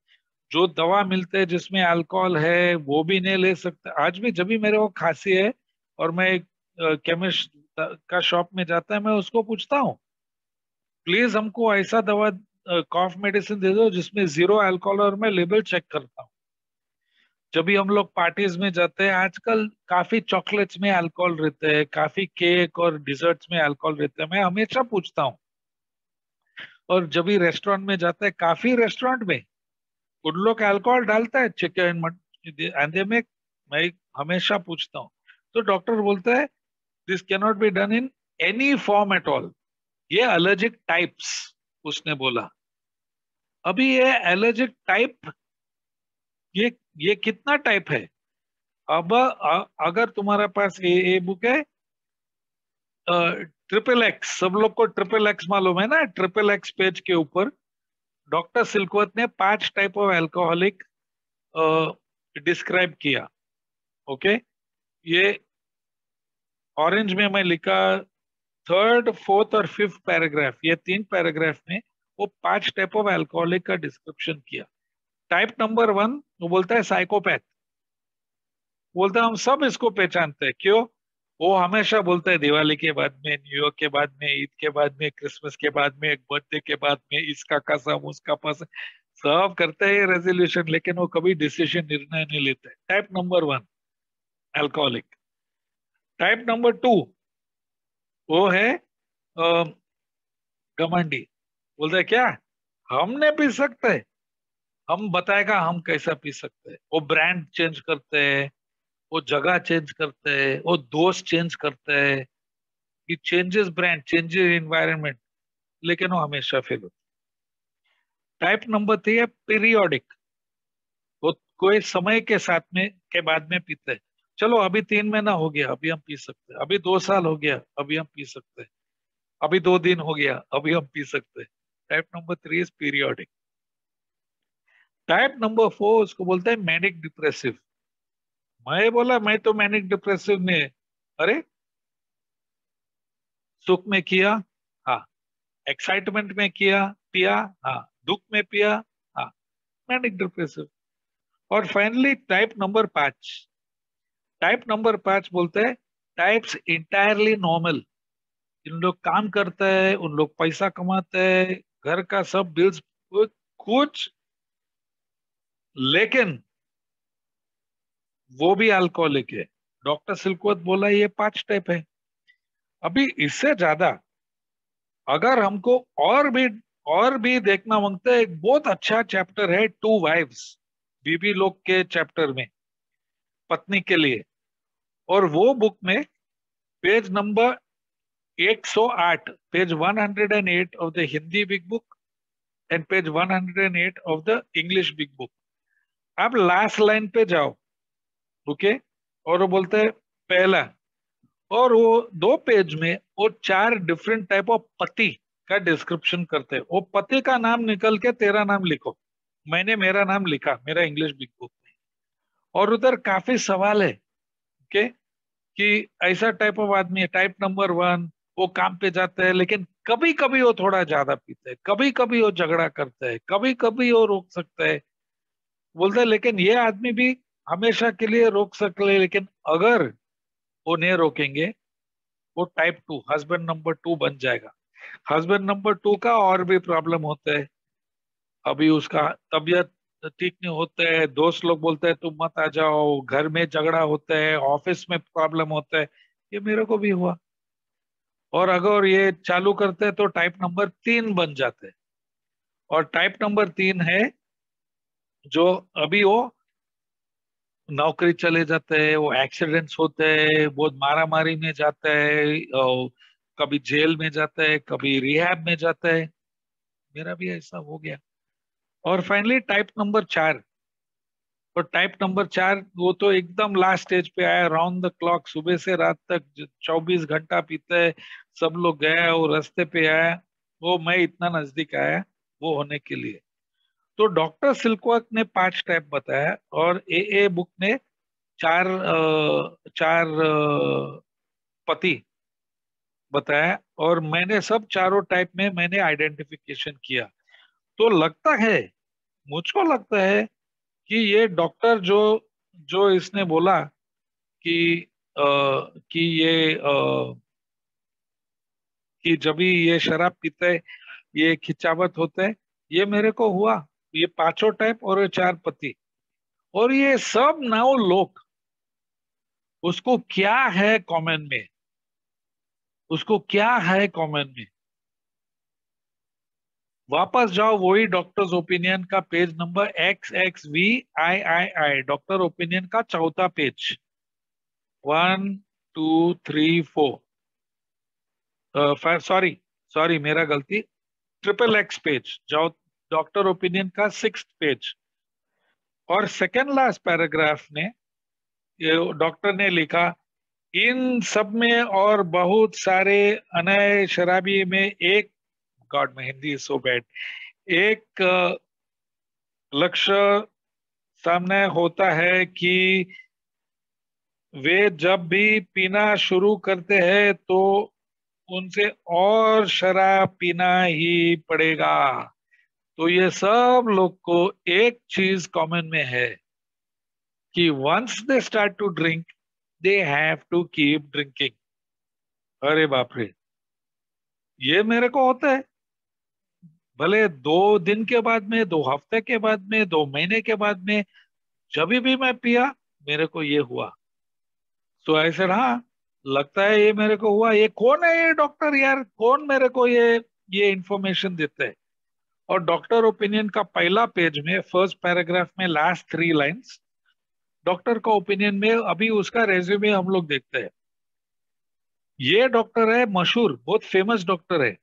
जो दवा मिलते हैं जिसमें अल्कोहल है वो भी नहीं ले सकते। आज भी जब भी मेरे को खांसी है और मैं एक केमिस्ट का शॉप में जाता है, मैं उसको पूछता हूँ प्लीज हमको ऐसा दवा, कॉफ मेडिसिन दे दो जिसमें 0 अल्कोहल, और मैं लेबल चेक करता हूँ। जब भी हम लोग पार्टीज में जाते हैं, आजकल काफी चॉकलेट्स में अल्कोहल रहते हैं, काफी केक और डिजर्ट्स में अल्कोहल रहते हैं, मैं हमेशा पूछता हूँ। और जब भी रेस्टोरेंट में जाते हैं, काफी रेस्टोरेंट में उन लोग अल्कोहल डालता है चिकन अंडे में, मैं हमेशा पूछता हूँ। तो डॉक्टर बोलता है this can not be done in any form at all, ये एलर्जिक टाइप्स, उसने बोला। अभी ये एलर्जिक टाइप, ये ये कितना टाइप है। अब अगर तुम्हारे पास ये बुक है ट्रिपल एक्स, सब लोग को ट्रिपल एक्स मालूम है ना, ट्रिपल एक्स पेज के ऊपर डॉक्टर सिल्कवर्थ ने 5 टाइप ऑफ अल्कोहलिक डिस्क्राइब किया। ओके, ये ऑरेंज में मैं लिखा, थर्ड, फोर्थ और फिफ्थ पैराग्राफ, ये 3 पैराग्राफ में वो 5 टाइप ऑफ अल्कोहलिक का डिस्क्रिप्शन किया। टाइप नंबर 1, वो बोलता है साइकोपैथ। बोलता है हम सब इसको पहचानते हैं। क्यों? वो हमेशा बोलता है दिवाली के बाद में, न्यू ईयर के बाद में, ईद के बाद में, क्रिसमस के बाद में, एक बर्थडे के बाद में, इसका कसम उसका पसम, सब करते हैं रेजोल्यूशन, लेकिन वो कभी डिसीजन, निर्णय नहीं लेते। Type number 1 alcoholic. Type number 2 वो है घमंडी। बोलते हैं क्या हमने पी सकते हैं, हम बताएगा हम कैसा पी सकते हैं। वो ब्रांड चेंज करते हैं, वो जगह चेंज करते हैं, वो दोस्त चेंज करते हैं, कि चेंजेस ब्रांड, चेंजेस एनवायरनमेंट, लेकिन वो हमेशा फेल होता है। टाइप नंबर 3 है पीरियोडिक। वो कोई समय के साथ में के बाद में पीते हैं। चलो अभी 3 महीना हो गया, अभी हम पी सकते हैं। अभी 2 साल हो गया, अभी हम पी सकते हैं। अभी 2 दिन हो गया, अभी हम पी सकते हैं। Type number 3 is periodic. Type number 4 उसको बोलते हैं मैनिक डिप्रेसिव। मैं बोला मैं तो मैनिक डिप्रेसिव में, अरे सुख में किया, हाँ, एक्साइटमेंट में किया, पिया, हाँ, दुख में पिया, हाँ, मैनिक डिप्रेसिव। और finally type number 5। Type number 5 बोलते हैं टाइप्स इंटायरली नॉर्मल। इन लोग काम करते हैं, उन लोग पैसा कमाते हैं, घर का सब बिल्स कुछ, लेकिन वो भी अल्कोहलिक है। डॉक्टर सिल्कवर्थ बोला ये 5 टाइप है। अभी इससे ज्यादा अगर हमको और भी देखना मांगते हैं, एक बहुत अच्छा चैप्टर है टू वाइव्स, बीबी लोग के चैप्टर में, पत्नी के लिए। और वो बुक में page number 108, page 108 of the Hindi big book and page 108 of the English big book. आप लास्ट लाइन पे जाओ, ओके, और वो बोलते हैं पहला, और वो 2 पेज में वो 4 डिफरेंट टाइप ऑफ पति का डिस्क्रिप्शन करते हैं। वो पति का नाम निकल के तेरा नाम लिखो। मैंने मेरा नाम लिखा मेरा इंग्लिश बिग बुक में, और उधर काफी सवाल है, ओके, कि ऐसा टाइप ऑफ आदमी है, टाइप नंबर 1, वो काम पे जाता है लेकिन कभी कभी वो थोड़ा ज्यादा पीते हैं, कभी कभी वो झगड़ा करता है, कभी कभी वो रोक सकता है। बोलते हैं लेकिन ये आदमी भी हमेशा के लिए रोक सकते हैं, लेकिन अगर वो नहीं रोकेंगे वो टाइप 2 हस्बैंड नंबर 2 बन जाएगा। हस्बैंड नंबर 2 का और भी प्रॉब्लम होता है। अभी उसका तबीयत ठीक नहीं होता है, दोस्त लोग बोलते हैं तुम मत आ जाओ, घर में झगड़ा होता है, ऑफिस में प्रॉब्लम होता है। ये मेरे को भी हुआ। और अगर ये चालू करते हैं तो टाइप नंबर 3 बन जाते हैं। और टाइप नंबर 3 है जो अभी वो नौकरी चले जाते हैं, वो एक्सीडेंट्स होते हैं, बहुत मारा मारी में जाता है, और कभी जेल में जाता है, कभी रिहैब में जाता है। मेरा भी ऐसा हो गया। और फाइनली टाइप नंबर 4। और टाइप नंबर 4 वो तो एकदम लास्ट स्टेज पे आया, राउंड द क्लॉक, सुबह से रात तक 24 घंटा पीता है। सब लोग गया, वो रास्ते पे आया, वो मैं इतना नजदीक आया वो होने के लिए। तो डॉक्टर सिल्कवर्थ ने 5 टाइप बताया, और ए बुक ने चार पति बताया, और मैंने सब चारों टाइप में मैंने आइडेंटिफिकेशन किया। तो लगता है, मुझको लगता है कि ये डॉक्टर जो जो इसने बोला कि कि कि जब भी ये शराब पीते हैं ये खिंचावत होते हैं, ये मेरे को हुआ। ये 5 टाइप और ये 4 पति, और ये सब 9 लोग, उसको क्या है कॉमन में, उसको क्या है कॉमन में? वापस जाओ वही डॉक्टर्स ओपिनियन का page number XXVIII, doctor opinion का चौथा पेज, 1 2 3 4, सॉरी सॉरी मेरा गलती, XXX पेज जाओ, डॉक्टर ओपिनियन का 6th पेज। और सेकेंड लास्ट पैराग्राफ ने डॉक्टर ने लिखा, इन सब में और बहुत सारे अनय शराबी में एक, गॉड में हिंदी सो बैड, एक लक्ष्य सामने होता है कि वे जब भी पीना शुरू करते हैं तो उनसे और शराब पीना ही पड़ेगा। तो ये सब लोग को एक चीज कॉमन में है कि once they start to drink they have to keep drinking. अरे बाप रे, ये मेरे को होता है, भले 2 दिन के बाद में, 2 हफ्ते के बाद में, 2 महीने के बाद में, जब भी मैं पिया मेरे को ये हुआ। तो ऐसे रहा, लगता है ये मेरे को हुआ। ये कौन है ये डॉक्टर यार, कौन मेरे को ये इंफॉर्मेशन देते हैं? और डॉक्टर ओपिनियन का पहला पेज में फर्स्ट पैराग्राफ में लास्ट 3 लाइंस डॉक्टर का ओपिनियन में, अभी उसका रेज्यूमे हम लोग देखते हैं। ये डॉक्टर है मशहूर, बहुत फेमस डॉक्टर है।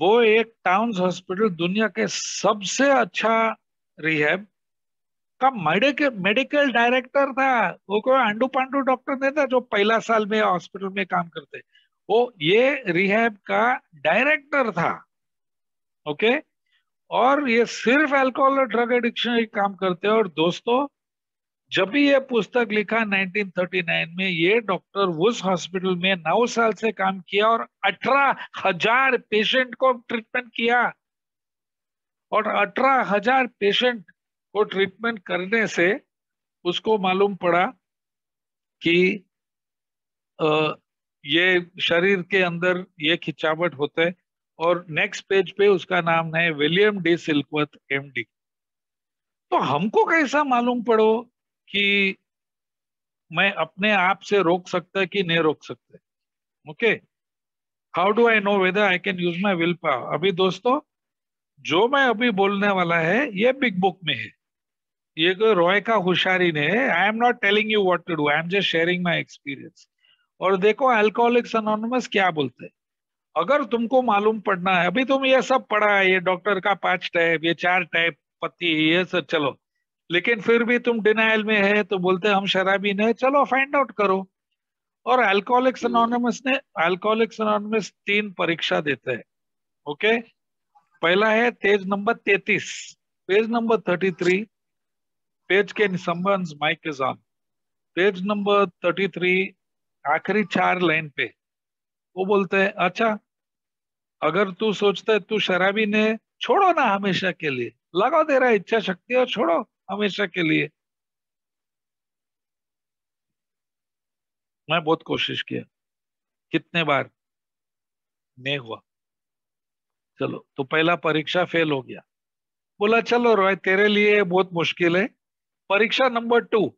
वो एक टाउन्स हॉस्पिटल, दुनिया के सबसे अच्छा रिहैब का मेडिकल मेडिकल डायरेक्टर था। वो कोई आंडू पांडू डॉक्टर नहीं था जो पहला साल में हॉस्पिटल में काम करते। वो ये रिहैब का डायरेक्टर था, ओके। और ये सिर्फ अल्कोहल और ड्रग एडिक्शन ही काम करते हैं। और दोस्तों, जब भी ये पुस्तक लिखा 1939 में, ये डॉक्टर उस हॉस्पिटल में 9 साल से काम किया और 18,000 पेशेंट को ट्रीटमेंट किया। और 18,000 पेशेंट को ट्रीटमेंट करने से उसको मालूम पड़ा कि अ, ये शरीर के अंदर ये खिंचावट होता है। और नेक्स्ट पेज पे उसका नाम है विलियम डी सिल्कवर्थ MD। तो हमको कैसा मालूम पड़ो कि मैं अपने आप से रोक सकता कि नहीं रोक सकते? Okay, how do I know whether I can use my will power? अभी दोस्तों, जो मैं अभी बोलने वाला है ये बिग बुक में है, ये कोई रॉय का होशियारी नहीं है। I am not telling you what to do, I am just sharing my experience. और देखो अल्कोहलिक्स अनोनिमस क्या बोलते हैं। अगर तुमको मालूम पड़ना है, अभी तुम ये सब पढ़ा है, ये डॉक्टर का 5 टाइप, ये 4 टाइप, पति, ये सब चलो, लेकिन फिर भी तुम डिनाइल में है तो बोलते हैं हम शराबी नहीं, चलो फाइंड आउट करो। और अल्कोहलिक्स अनोनिमस 3 परीक्षा देते हैं। ओके, पहला है page number 33, page number 33, page के संबंध mic is on, page number 33, आखिरी 4 लाइन पे वो बोलते हैं अच्छा, अगर तू सोचता है तू शराबी ने, छोड़ो ना हमेशा के लिए, लगाओ तेरा इच्छा शक्ति और छोड़ो हमेशा के लिए। मैं बहुत कोशिश किया, कितने बार नहीं हुआ। चलो, तो पहला परीक्षा फेल हो गया। बोला चलो रॉय तेरे लिए बहुत मुश्किल है, परीक्षा number 2,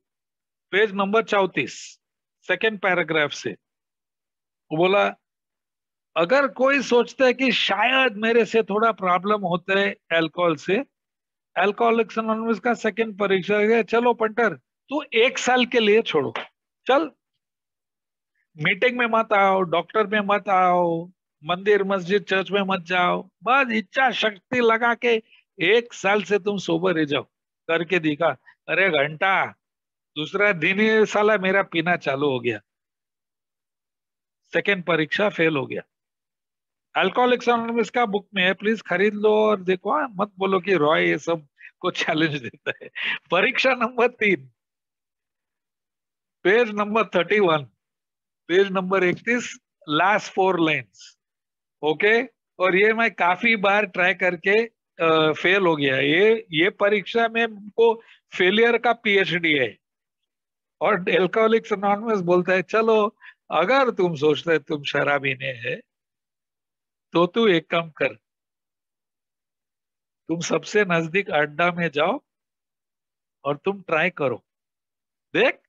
page number 34, second paragraph से। वो बोला अगर कोई सोचता है कि शायद मेरे से थोड़ा प्रॉब्लम होता है अल्कोहल से, अल्कोहलिक्स अनोनिमस का सेकंड परीक्षा है, चलो पंटर तू 1 साल के लिए छोड़ो, चल मीटिंग में मत आओ, डॉक्टर में मत आओ, मंदिर मस्जिद चर्च में मत जाओ, बस इच्छा शक्ति लगा के 1 साल से तुम सोबर रह जाओ। करके दिखा, अरे घंटा, दूसरा दिन ही साला मेरा पीना चालू हो गया, सेकंड परीक्षा फेल हो गया। अल्कोहलिक्स अनोनिमस का बुक में है, प्लीज खरीद लो और देखो, मत बोलो कि रॉय ये सब को चैलेंज देता है। परीक्षा number 3, page number 31, page number 31, last 4 lines. Okay, और ये मैं काफी बार ट्राई करके फेल हो गया। ये परीक्षा में हमको फेलियर का पीएचडी है। और अल्कोहलिक्स अनोनिमस बोलता है चलो, अगर तुम सोचते है तुम शराबी ने है तो तू एक काम कर, तुम सबसे नजदीक अड्डा में जाओ और तुम ट्राई करो, देख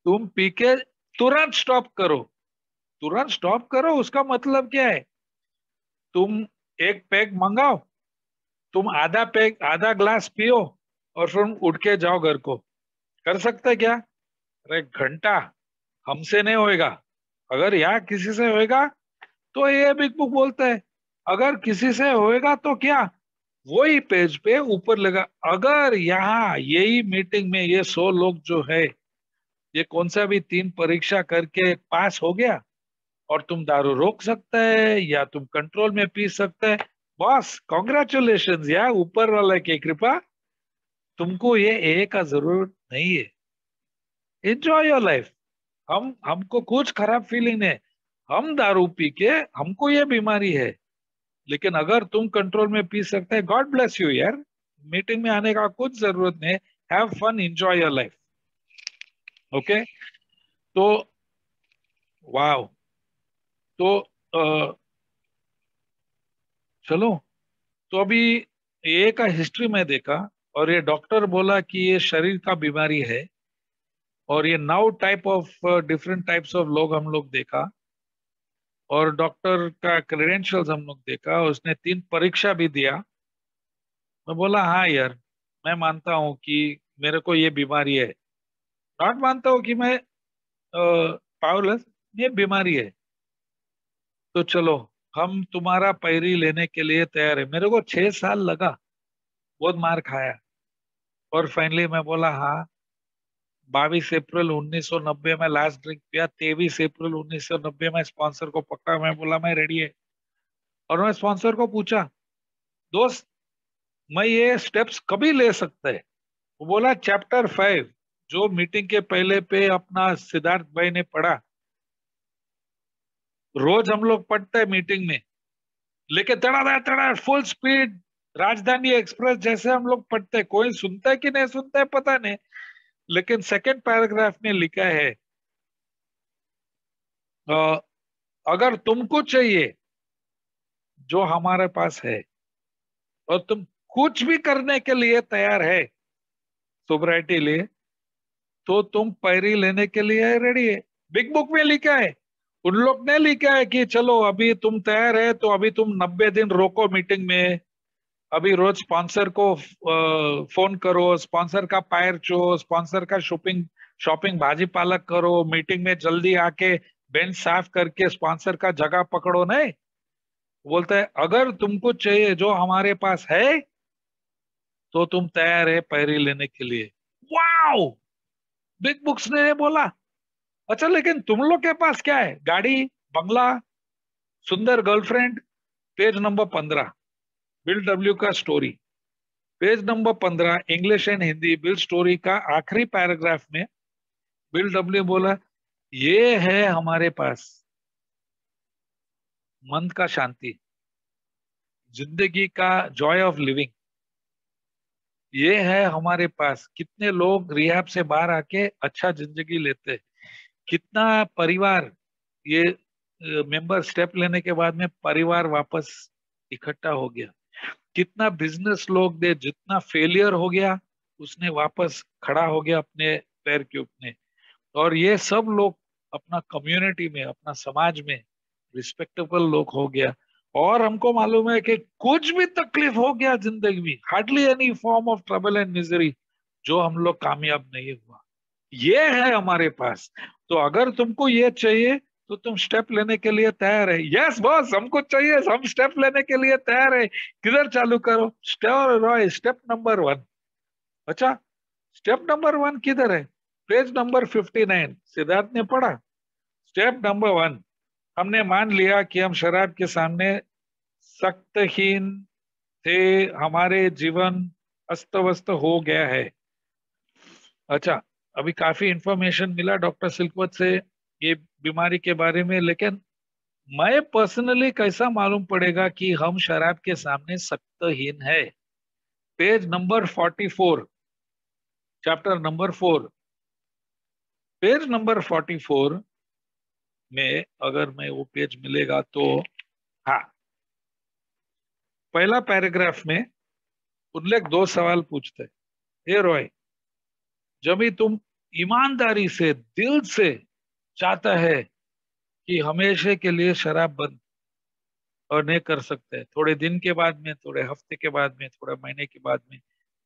तुम पी के तुरंत स्टॉप करो। तुरंत स्टॉप करो उसका मतलब क्या है, तुम एक पैग मंगाओ, तुम आधा पैग आधा ग्लास पियो और फिर उठ के जाओ घर को। कर सकते क्या? अरे घंटा, हमसे नहीं होएगा। अगर यहाँ किसी से होएगा तो ये बिग बुक बोलता है, अगर किसी से होएगा तो क्या, वही पेज पे ऊपर लगा, अगर यहाँ यही मीटिंग में ये 100 लोग जो है, ये कौन सा भी 3 परीक्षा करके पास हो गया और तुम दारू रोक सकते है या तुम कंट्रोल में पी सकते है, बॉस कॉन्ग्रेचुलेशन यार, ऊपर वाले की कृपा, तुमको ये ए का जरूरत नहीं है, एंजॉय योर लाइफ। हमको कुछ खराब फीलिंग नहीं, हम दारू पी के हमको ये बीमारी है, लेकिन अगर तुम कंट्रोल में पी सकते हैं, गॉड ब्लेस यू यार, मीटिंग में आने का कुछ जरूरत नहीं, have fun, enjoy your life. Okay, तो वाओ, तो चलो, तो अभी ये का हिस्ट्री में देखा और ये डॉक्टर बोला कि ये शरीर का बीमारी है, और ये 9 type of different types of लोग हम लोग देखा, और डॉक्टर का क्रेडेंशियल्स हम लोग देखा, उसने 3 परीक्षा भी दिया। मैं बोला हाँ यार, मैं मानता हूँ कि मेरे को ये बीमारी है, नॉट मानता हूँ कि मैं पावरलेस, ये बीमारी है, तो चलो हम तुम्हारा पैरी लेने के लिए तैयार है। मेरे को 6 साल लगा, बहुत मार खाया, और फाइनली मैं बोला हाँ। 22 अप्रैल 1990 में लास्ट ड्रिंक पिया, 23 अप्रैल 1990 में स्पॉन्सर को पकड़ा, मैं बोला मैं रेडी है। और मैं स्पॉन्सर को पूछा, दोस्त मैं ये स्टेप्स कभी ले सकता है? वो बोला चैप्टर 5, जो मीटिंग के पहले पे अपना सिद्धार्थ भाई ने पढ़ा, रोज हम लोग पढ़ते हैं मीटिंग में, लेके तड़ा तड़ा फुल स्पीड राजधानी एक्सप्रेस जैसे हम लोग पढ़ते हैं। कोई सुनता है कि नहीं सुनता है पता नहीं, लेकिन सेकंड पैराग्राफ में लिखा है अ, अगर तुमको चाहिए जो हमारे पास है, और तुम कुछ भी करने के लिए तैयार है सोब्राइटी लिए, तो तुम पैरी लेने के लिए रेडी है। बिग बुक में लिखा है, उन लोग ने लिखा है कि चलो अभी तुम तैयार है तो अभी तुम 90 दिन रोको मीटिंग में, अभी रोज स्पॉन्सर को फोन करो, स्पॉन्सर का पैर छो, स्पॉन्सर का शॉपिंग शॉपिंग भाजी पालक करो, मीटिंग में जल्दी आके बेंच साफ करके स्पॉन्सर का जगह पकड़ो नहीं, बोलता है अगर तुमको चाहिए जो हमारे पास है तो तुम तैयार है पैरी लेने के लिए। वाओ, बिग बुक्स ने बोला। अच्छा लेकिन तुम लोग के पास क्या है? गाड़ी, बंगला, सुंदर girlfriend. Page number 15, Bill W का story. Page number 15, English and Hindi, Bill story का आखिरी पैराग्राफ में बिल डब्ल्यू बोला, ये है हमारे पास मन का शांति, जिंदगी का जॉय ऑफ लिविंग। ये है हमारे पास। कितने लोग रिहैब से बाहर आके अच्छा जिंदगी लेते, कितना परिवार, ये मेंबर स्टेप लेने के बाद में परिवार वापस इकट्ठा हो गया। कितना बिजनेस लोग दे, जितना फेलियर हो गया उसने वापस खड़ा हो गया अपने पैर के ऊपर। और ये सब लोग अपना कम्युनिटी में, अपना समाज में रिस्पेक्टेबल लोग हो गया। और हमको मालूम है कि कुछ भी तकलीफ हो गया जिंदगी में, hardly any form of trouble and misery, जो हम लोग कामयाब नहीं हुआ, ये है हमारे पास। तो अगर तुमको ये चाहिए तो तुम स्टेप लेने के लिए तैयार है? यस बॉस, हमको चाहिए, हम स्टेप लेने के लिए तैयार है। किधर चालू करो? Step number 1। अच्छा, स्टेप नंबर 1 किधर है? पेज नंबर 59, सिद्धार्थ ने पढ़ा। स्टेप नंबर 1, हमने मान लिया कि हम शराब के सामने सख्तहीन थे, हमारे जीवन अस्त व्यस्त हो गया है। अच्छा, अभी काफी इंफॉर्मेशन मिला डॉक्टर सिल्कवत से ये बीमारी के बारे में, लेकिन मैं पर्सनली कैसा मालूम पड़ेगा कि हम शराब के सामने सख्तहीन है? Page number 44, chapter number 4, page number 44 में अगर मैं वो पेज मिलेगा तो, हाँ, पहला पैराग्राफ में उल्लेख 2 सवाल पूछते हैं। हे रॉय, जब भी तुम ईमानदारी से, दिल से चाहता है कि हमेशा के लिए शराब बंद, और नहीं कर सकते, थोड़े दिन के बाद में, थोड़े हफ्ते के बाद में, थोड़े महीने के बाद में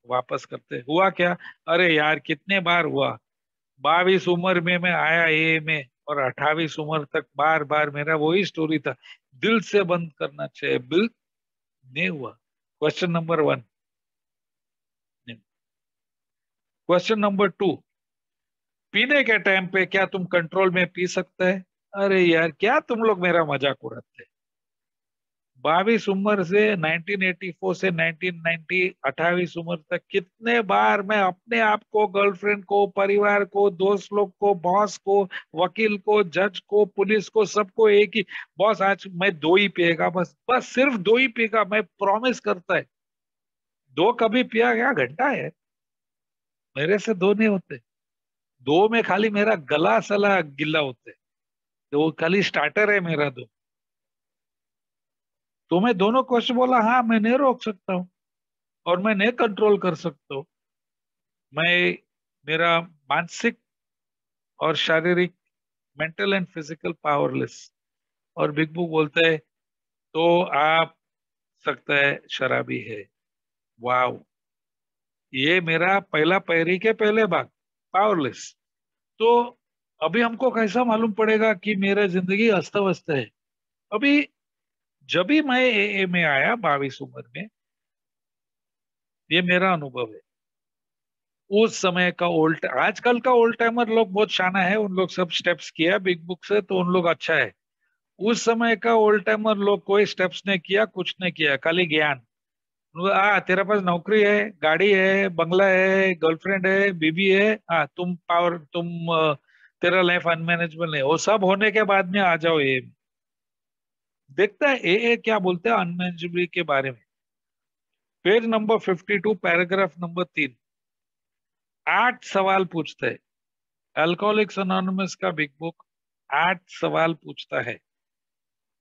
वापस करते, हुआ क्या? अरे यार, कितने बार हुआ। 22 उम्र में मैं आया ए में, और 28 उम्र तक बार बार मेरा वही स्टोरी था, दिल से बंद करना चाहिए, बिल नहीं हुआ। Question number 1। क्वेश्चन नंबर 2, पीने के टाइम पे क्या तुम कंट्रोल में पी सकते हैं? अरे यार, क्या तुम लोग मेरा मजाक उड़ाते हैं? 22 उम्र से 1984 से 1990, 28 उम्र तक कितने बार मैं अपने आप को, गर्लफ्रेंड को, परिवार को, दोस्त लोग को, बॉस को, वकील को, जज को, पुलिस को, सबको एक ही, बॉस आज मैं 2 ही पिएगा, बस बस सिर्फ 2 ही पिएगा, मैं प्रॉमिस करता है। 2 कभी पिया क्या घंटा है? मेरे से 2 नहीं होते। 2 में खाली मेरा गला सला गिल्ला होता है, तो वो खाली स्टार्टर है मेरा 2। तो मैं दोनों क्वेश्चन बोला, हाँ मैं नहीं रोक सकता हूँ और मैं नहीं कंट्रोल कर सकता हूँ। मैं, मेरा मानसिक और शारीरिक, मेंटल एंड फिजिकल पावरलेस। और बिग बुक बोलता है तो आप सकता है शराबी है। वाव, ये मेरा पहला पैरी के पहले भाग, पावरलेस। तो अभी हमको कैसा मालूम पड़ेगा कि मेरा जिंदगी अस्त व्यस्त है? अभी जब भी मैं ए में आया 22 उम्र में, ये मेरा अनुभव है। उस समय का ओल्ड, आजकल का ओल्ड टाइमर लोग बहुत शाना है, उन लोग सब स्टेप्स किया बिग बुक से, तो उन लोग अच्छा है। उस समय का ओल्ड टाइमर लोग कोई स्टेप्स नहीं किया, कुछ नहीं किया, खाली ज्ञान। तेरे पास नौकरी है, गाड़ी है, बंगला है, गर्लफ्रेंड है, बीबी है, तुम पावर, तेरा लाइफ अनमैनेजेबल है, वो सब होने के बाद में आ जाओ ये। देखता है ए क्या बोलते हैं अनमैनेजेबिलिटी के बारे में। पेज नंबर 52, पैराग्राफ नंबर 3, 8 सवाल पूछते हैं। अल्कोहलिक्स अनोनिमस का बिग बुक 8 सवाल पूछता है।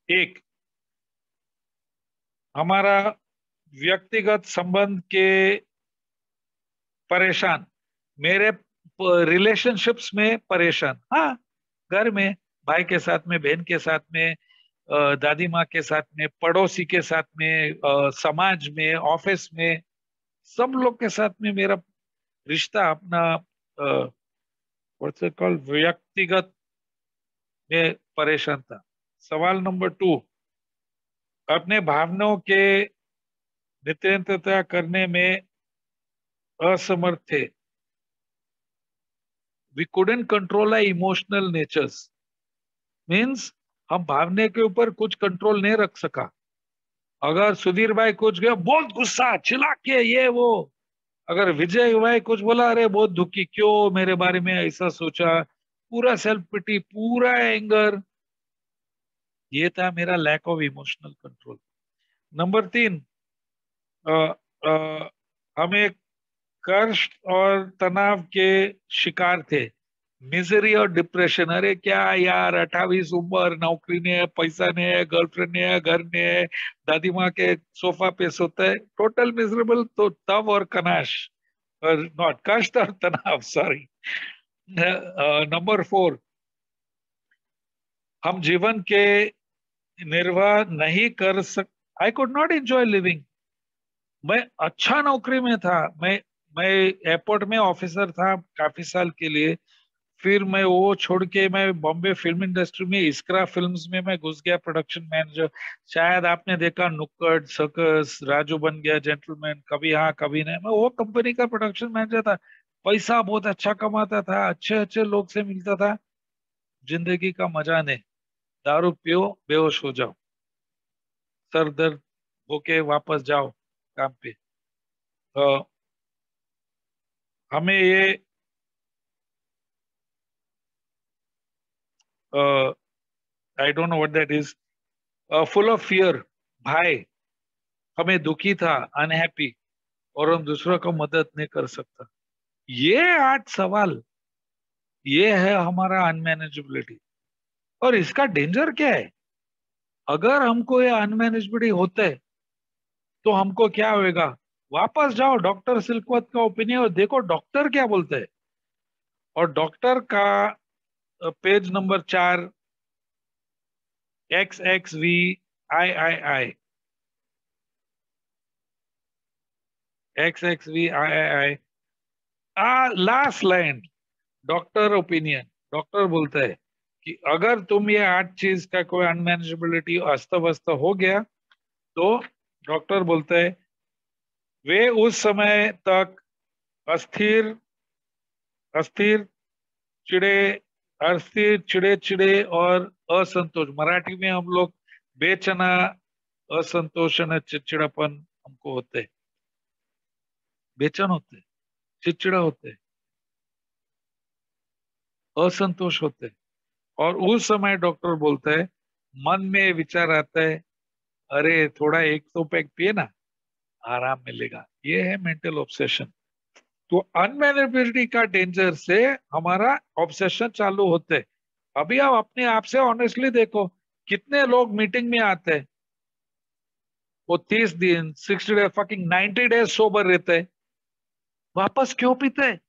1, हमारा व्यक्तिगत संबंध के परेशान, मेरे रिलेशनशिप्स में परेशान, हाँ, घर में, भाई के साथ में, बहन के साथ में, दादी माँ के साथ में, पड़ोसी के साथ में, समाज में, ऑफिस में, सब लोग के साथ में मेरा रिश्ता अपना, व्हाट्स इट कॉल्ड, व्यक्तिगत में परेशान था। सवाल नंबर 2, अपने भावनाओं के नियंत्रित करने में असमर्थ थे। We couldn't control our emotional natures, means हम भावने के ऊपर कुछ कंट्रोल नहीं रख सका। अगर सुधीर भाई कुछ गया बहुत गुस्सा चिल्ला के ये वो, अगर विजय भाई कुछ बोला अरे बहुत दुखी, क्यों मेरे बारे में ऐसा सोचा, पूरा सेल्फ पिटी, पूरा एंगर, ये था मेरा lack of emotional control. Number 3, हम एक कष्ट और तनाव के शिकार थे। मिजरी और डिप्रेशन, अरे क्या यार 28 उम्र, नौकरी नहीं है, पैसा नहीं है, गर्लफ्रेंड नहीं है, घर नहीं है, दादी माँ के सोफा पे सोता है, टोटल मिजरेबल। तो तब और कनाश, नॉट कष्ट और तनाव, सॉरी। नंबर 4, हम जीवन के निर्वाह नहीं कर सक, I could not enjoy living. मैं अच्छा नौकरी में था, मैं एयरपोर्ट में ऑफिसर था काफी साल के लिए, फिर मैं वो छोड़ के मैं बॉम्बे फिल्म इंडस्ट्री में इस्क्रा फिल्म्स में मैं घुस गया प्रोडक्शन मैनेजर। शायद आपने देखा नुक्कड़, सर्कस, राजू बन गया जेंटलमैन, कभी हाँ कभी नहीं, मैं वो कंपनी का प्रोडक्शन मैनेजर था। पैसा बहुत अच्छा कमाता था, अच्छे अच्छे लोग से मिलता था, जिंदगी का मजा नहीं। दारू पियो, बेहोश हो जाओ, सर दर्द होके वापस जाओ काम पे। तो हमें ये I don't know what that is, full of fear, भाई हमें दुखी था, अनहैप्पी, और हम दूसरों को मदद नहीं कर सकता। ये 8 सवाल, ये है हमारा अनमैनेजेबिलिटी। और इसका डेंजर क्या है, अगर हमको ये अनमैनेजेबिलिटी होता है तो हमको क्या होएगा, वापस जाओ डॉक्टर सिलकवत का ओपिनियन और देखो डॉक्टर क्या बोलते हैं। और डॉक्टर का page number 4, XXV XXVIII, last line, doctor opinion. Doctor बोलता है कि अगर तुम ये 8 चीज का कोई अनमैनेजेबिलिटी अस्त व्यस्त हो गया, तो डॉक्टर बोलता है वे उस समय तक अस्थिर अस्थिर चिड़े अस्थिर चिड़े चिड़े और असंतोष, मराठी में हम लोग बेचना, असंतोषण, चिड़चिड़ापन हमको होते हैं, बेचैन होते हैं, चिड़चिड़ा होते हैं, असंतोष होते हैं। और उस समय डॉक्टर बोलता है, मन में विचार आता है अरे थोड़ा एक तो पैक पिए ना, आराम मिलेगा। ये है मेंटल ऑब्सेशन। तो अनमैनेजेबिलिटी का डेंजर से हमारा ऑब्सेशन चालू होते हैं। अभी आप अपने आप से ऑनेस्टली देखो, कितने लोग मीटिंग में आते हैं, वो 30 दिन, 60 डे, फकिंग 90 डेज सोबर रहते हैं, वापस क्यों पीते हैं?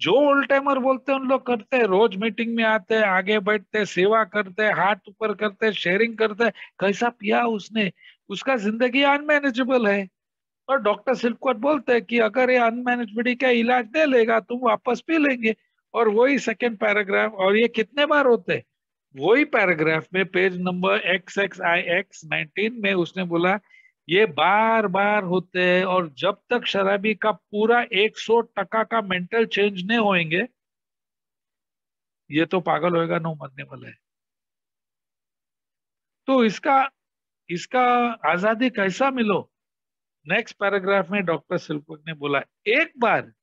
जो ओल्ड टाइमर बोलते हैं उन लोग करते हैं, रोज मीटिंग में आते हैं, आगे बैठते हैं, सेवा करते हैं, हाथ ऊपर करते हैं, शेयरिंग करते हैं, कैसा पिया उसने, उसका जिंदगी अनमैनेजेबल है। और डॉक्टर सिल्कवर्थ बोलते हैं कि अगर ये अनमैनेजेबिलिटी का इलाज दे लेगा तुम वापस पी लेंगे। और वही सेकंड पैराग्राफ, और ये कितने बार होते हैं, वही पैराग्राफ में पेज नंबर XXIX19 में उसने बोला ये बार बार होते हैं, और जब तक शराबी का पूरा 100% का मेंटल चेंज नहीं होएंगे, ये तो पागल होएगा, नो मरने वाला है। तो इसका इसका आजादी कैसा मिलो? नेक्स्ट पैराग्राफ में डॉक्टर सिल्कवर्थ ने बोला एक बार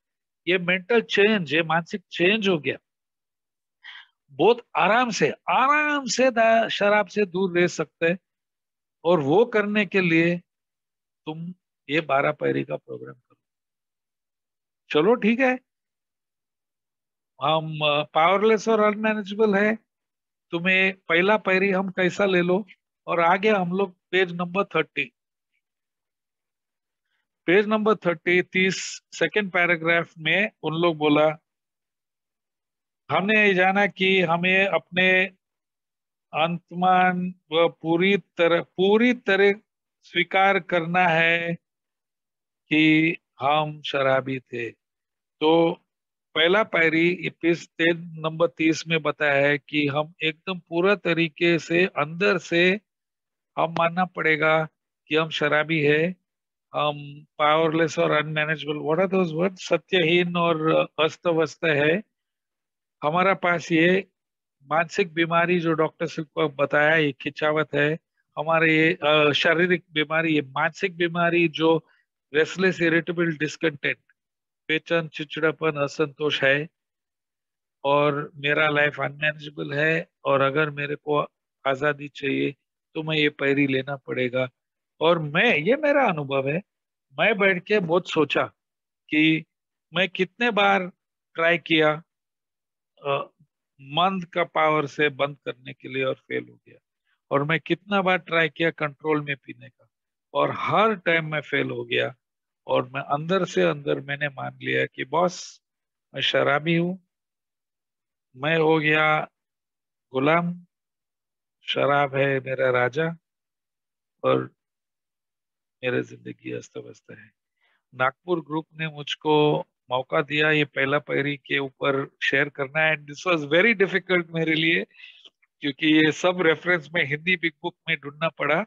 ये मेंटल चेंज, ये मानसिक चेंज हो गया, बहुत आराम से शराब से दूर रह सकते हैं। और वो करने के लिए तुम ये 12 पैरी का प्रोग्राम करो। चलो ठीक है, हम पावरलेस और अनमैनेजेबल है, तुम्हें पहला पैरी हम कैसा ले लो। और आगे हम लोग पेज नंबर 30 सेकंड पैराग्राफ में उन लोग बोला, हमने ये जाना कि हमें अपने अंतमान व पूरी तरह स्वीकार करना है कि हम शराबी थे। तो पहला पायरी पेज नंबर 30 में बताया है कि हम एकदम पूरा तरीके से अंदर से हम मानना पड़ेगा कि हम शराबी है, हम पावरलेस और unmanageable, what are those word, सत्यहीन और अस्त व्यस्त है। हमारा पास ये मानसिक बीमारी जो डॉक्टर से को बताया, ये खिंचावत है। हमारे ये शारीरिक बीमारी, ये मानसिक बीमारी जो रेस्टलेस इरिटेबल डिस्कंटेंट, बेचैन चिड़चिड़ापन असंतोष है। और मेरा लाइफ अनमैनेजेबल है, और अगर मेरे को आजादी चाहिए तो मैं ये पैरी लेना पड़ेगा। और मैं, ये मेरा अनुभव है, मैं बैठ के बहुत सोचा कि मैं कितने बार ट्राई किया मंद का पावर से बंद करने के लिए और फेल हो गया, और मैं कितना बार ट्राई किया कंट्रोल में पीने का, और हर टाइम मैं फेल हो गया। और मैं अंदर से अंदर मैंने मान लिया कि बॉस, मैं शराबी हूँ, मैं हो गया गुलाम, शराब है मेरा राजा, और मेरी जिंदगी अस्त व्यस्त है। नागपुर ग्रुप ने मुझको मौका दिया ये पहला पैरी के ऊपर शेयर करना है, and this was very difficult मेरे लिए, क्योंकि ये सब रेफरेंस में हिंदी बिग बुक में ढूंढना पड़ा।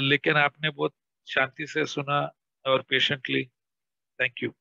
लेकिन आपने बहुत शांति से सुना और पेशेंटली, थैंक यू।